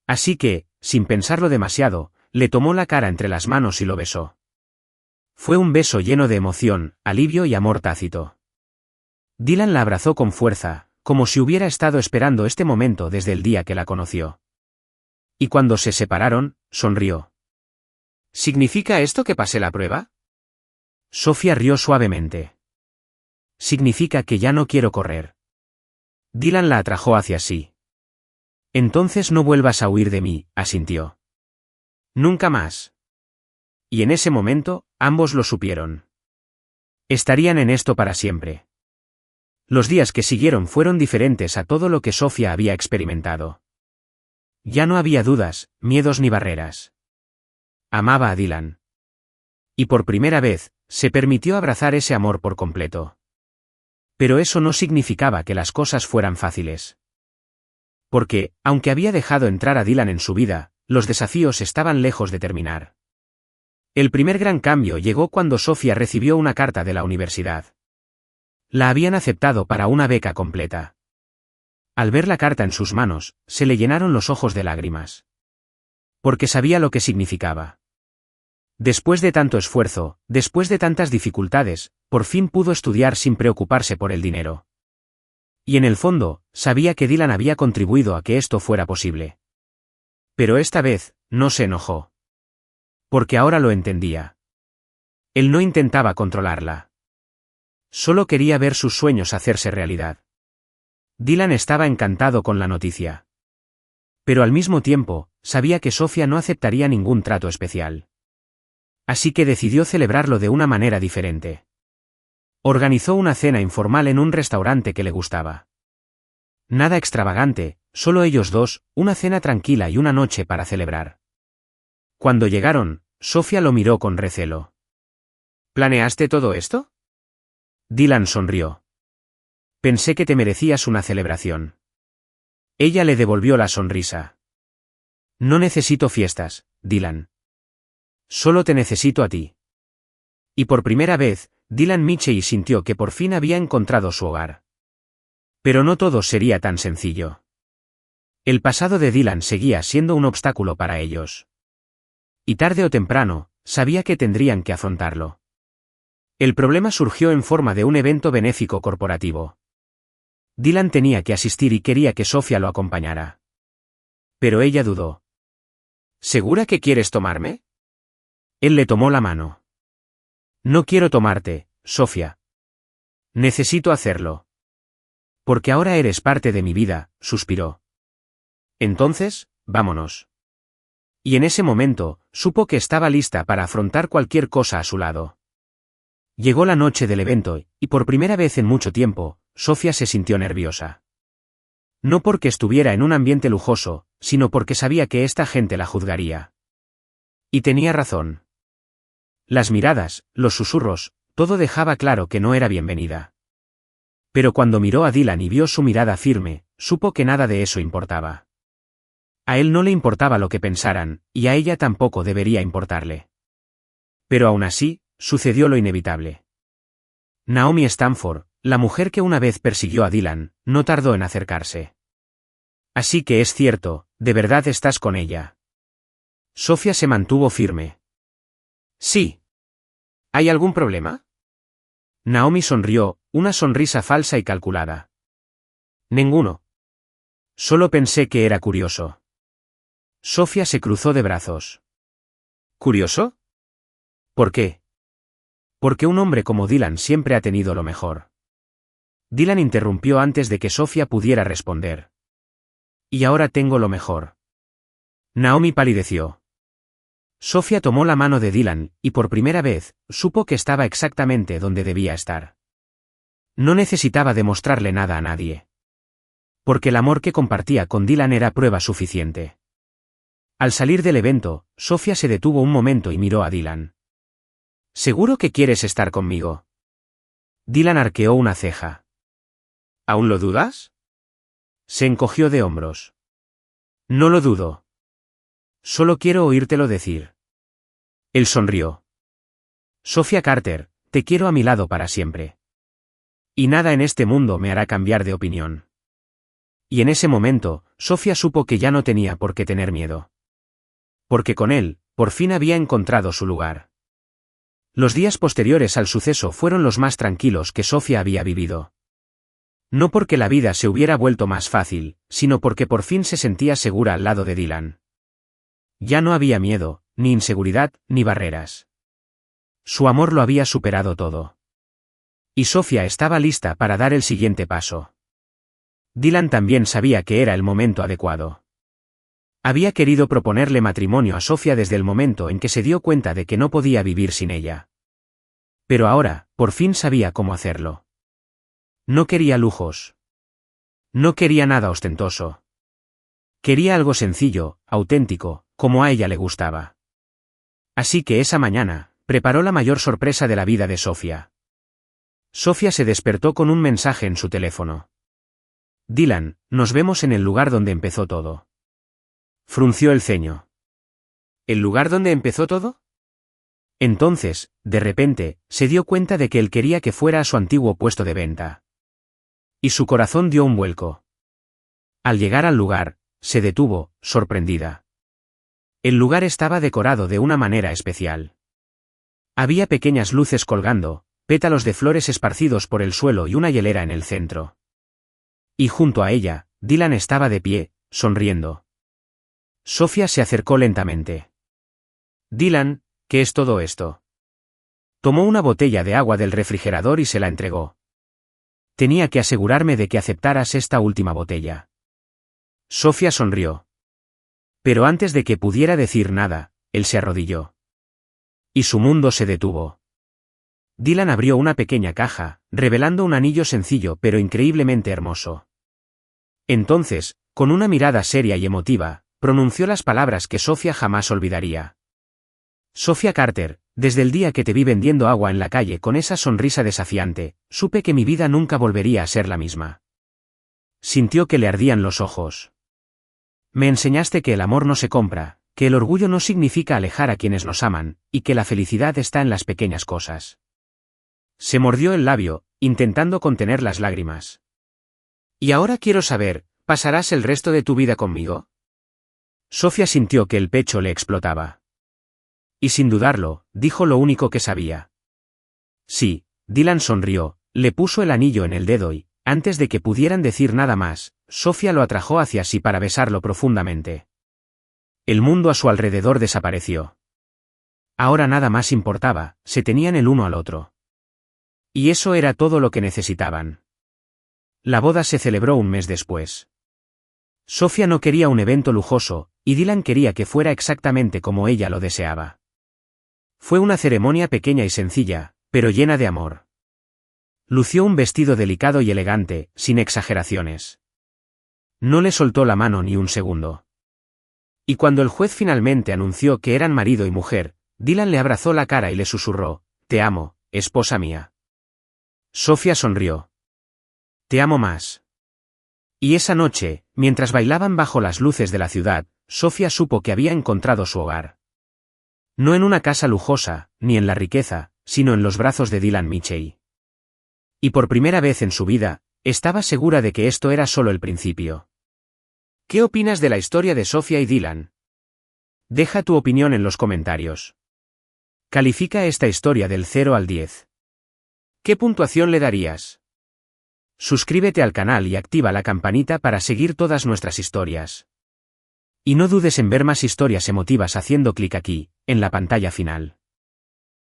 Así que, sin pensarlo demasiado, le tomó la cara entre las manos y lo besó. Fue un beso lleno de emoción, alivio y amor tácito. Dylan la abrazó con fuerza, como si hubiera estado esperando este momento desde el día que la conoció. Y cuando se separaron, sonrió. ¿Significa esto que pasé la prueba? Sofía rió suavemente. Significa que ya no quiero correr. Dylan la atrajo hacia sí. Entonces no vuelvas a huir de mí, asintió. Nunca más. Y en ese momento, ambos lo supieron. Estarían en esto para siempre. Los días que siguieron fueron diferentes a todo lo que Sofía había experimentado. Ya no había dudas, miedos ni barreras. Amaba a Dylan. Y por primera vez, se permitió abrazar ese amor por completo. Pero eso no significaba que las cosas fueran fáciles. Porque, aunque había dejado entrar a Dylan en su vida, los desafíos estaban lejos de terminar. El primer gran cambio llegó cuando Sofía recibió una carta de la universidad. La habían aceptado para una beca completa. Al ver la carta en sus manos, se le llenaron los ojos de lágrimas. Porque sabía lo que significaba. Después de tanto esfuerzo, después de tantas dificultades, por fin pudo estudiar sin preocuparse por el dinero. Y en el fondo, sabía que Dylan había contribuido a que esto fuera posible. Pero esta vez, no se enojó. Porque ahora lo entendía. Él no intentaba controlarla. Solo quería ver sus sueños hacerse realidad. Dylan estaba encantado con la noticia. Pero al mismo tiempo, sabía que Sofía no aceptaría ningún trato especial. Así que decidió celebrarlo de una manera diferente. Organizó una cena informal en un restaurante que le gustaba. Nada extravagante, solo ellos dos, una cena tranquila y una noche para celebrar. Cuando llegaron, Sofía lo miró con recelo. ¿Planeaste todo esto? Dylan sonrió. Pensé que te merecías una celebración. Ella le devolvió la sonrisa. No necesito fiestas, Dylan. Solo te necesito a ti. Y por primera vez, Dylan Mitchell sintió que por fin había encontrado su hogar. Pero no todo sería tan sencillo. El pasado de Dylan seguía siendo un obstáculo para ellos. Y tarde o temprano, sabía que tendrían que afrontarlo. El problema surgió en forma de un evento benéfico corporativo. Dylan tenía que asistir y quería que Sofía lo acompañara. Pero ella dudó. ¿Segura que quieres tomarme? Él le tomó la mano. No quiero tomarte, Sofía. Necesito hacerlo. Porque ahora eres parte de mi vida, suspiró. Entonces, vámonos. Y en ese momento, supo que estaba lista para afrontar cualquier cosa a su lado. Llegó la noche del evento, y por primera vez en mucho tiempo, Sofía se sintió nerviosa. No porque estuviera en un ambiente lujoso, sino porque sabía que esta gente la juzgaría. Y tenía razón. Las miradas, los susurros, todo dejaba claro que no era bienvenida. Pero cuando miró a Dylan y vio su mirada firme, supo que nada de eso importaba. A él no le importaba lo que pensaran, y a ella tampoco debería importarle. Pero aún así, sucedió lo inevitable. Naomi Stanford, la mujer que una vez persiguió a Dylan, no tardó en acercarse. Así que es cierto, ¿de verdad estás con ella? Sofía se mantuvo firme. Sí. ¿Hay algún problema? Naomi sonrió, una sonrisa falsa y calculada. Ninguno. Solo pensé que era curioso. Sofía se cruzó de brazos. ¿Curioso? ¿Por qué? Porque un hombre como Dylan siempre ha tenido lo mejor. Dylan interrumpió antes de que Sofía pudiera responder. Y ahora tengo lo mejor. Naomi palideció. Sofía tomó la mano de Dylan, y por primera vez, supo que estaba exactamente donde debía estar. No necesitaba demostrarle nada a nadie. porque el amor que compartía con Dylan era prueba suficiente. Al salir del evento, Sofía se detuvo un momento y miró a Dylan. ¿Seguro que quieres estar conmigo? Dylan arqueó una ceja. ¿Aún lo dudas? Se encogió de hombros. No lo dudo. Solo quiero oírtelo decir. Él sonrió. Sofía Carter, te quiero a mi lado para siempre. Y nada en este mundo me hará cambiar de opinión. Y en ese momento, Sofía supo que ya no tenía por qué tener miedo. Porque con él, por fin había encontrado su lugar. Los días posteriores al suceso fueron los más tranquilos que Sofía había vivido. No porque la vida se hubiera vuelto más fácil, sino porque por fin se sentía segura al lado de Dylan. Ya no había miedo, ni inseguridad, ni barreras. Su amor lo había superado todo. Y Sofía estaba lista para dar el siguiente paso. Dylan también sabía que era el momento adecuado. Había querido proponerle matrimonio a Sofía desde el momento en que se dio cuenta de que no podía vivir sin ella. Pero ahora, por fin sabía cómo hacerlo. No quería lujos. No quería nada ostentoso. Quería algo sencillo, auténtico, como a ella le gustaba. Así que esa mañana, preparó la mayor sorpresa de la vida de Sofía. Sofía se despertó con un mensaje en su teléfono. Dylan, nos vemos en el lugar donde empezó todo. Frunció el ceño. ¿El lugar donde empezó todo? Entonces, de repente, se dio cuenta de que él quería que fuera a su antiguo puesto de venta. Y su corazón dio un vuelco. Al llegar al lugar, se detuvo, sorprendida. El lugar estaba decorado de una manera especial. Había pequeñas luces colgando, pétalos de flores esparcidos por el suelo y una hielera en el centro. Y junto a ella, Dylan estaba de pie, sonriendo. Sofía se acercó lentamente. Dylan, ¿qué es todo esto? Tomó una botella de agua del refrigerador y se la entregó. Tenía que asegurarme de que aceptaras esta última botella. Sofía sonrió. Pero antes de que pudiera decir nada, él se arrodilló. Y su mundo se detuvo. Dylan abrió una pequeña caja, revelando un anillo sencillo pero increíblemente hermoso. Entonces, con una mirada seria y emotiva, pronunció las palabras que Sofía jamás olvidaría. Sofía Carter, desde el día que te vi vendiendo agua en la calle con esa sonrisa desafiante, supe que mi vida nunca volvería a ser la misma. Sintió que le ardían los ojos. Me enseñaste que el amor no se compra, que el orgullo no significa alejar a quienes nos aman, y que la felicidad está en las pequeñas cosas. Se mordió el labio, intentando contener las lágrimas. Y ahora quiero saber, ¿pasarás el resto de tu vida conmigo? Sofía sintió que el pecho le explotaba. Y sin dudarlo, dijo lo único que sabía. Sí, Dylan sonrió, le puso el anillo en el dedo y, antes de que pudieran decir nada más, Sofía lo atrajo hacia sí para besarlo profundamente. El mundo a su alrededor desapareció. Ahora nada más importaba, se tenían el uno al otro. Y eso era todo lo que necesitaban. La boda se celebró un mes después. Sofía no quería un evento lujoso, y Dylan quería que fuera exactamente como ella lo deseaba. Fue una ceremonia pequeña y sencilla, pero llena de amor. Lució un vestido delicado y elegante, sin exageraciones. No le soltó la mano ni un segundo. Y cuando el juez finalmente anunció que eran marido y mujer, Dylan le abrazó la cara y le susurró, «Te amo, esposa mía». Sofía sonrió. «Te amo más». Y esa noche, mientras bailaban bajo las luces de la ciudad, Sofía supo que había encontrado su hogar. No en una casa lujosa, ni en la riqueza, sino en los brazos de Dylan Mitchell. Y por primera vez en su vida, estaba segura de que esto era solo el principio. ¿Qué opinas de la historia de Sofía y Dylan? Deja tu opinión en los comentarios. Califica esta historia del 0 al 10. ¿Qué puntuación le darías? Suscríbete al canal y activa la campanita para seguir todas nuestras historias. Y no dudes en ver más historias emotivas haciendo clic aquí, en la pantalla final.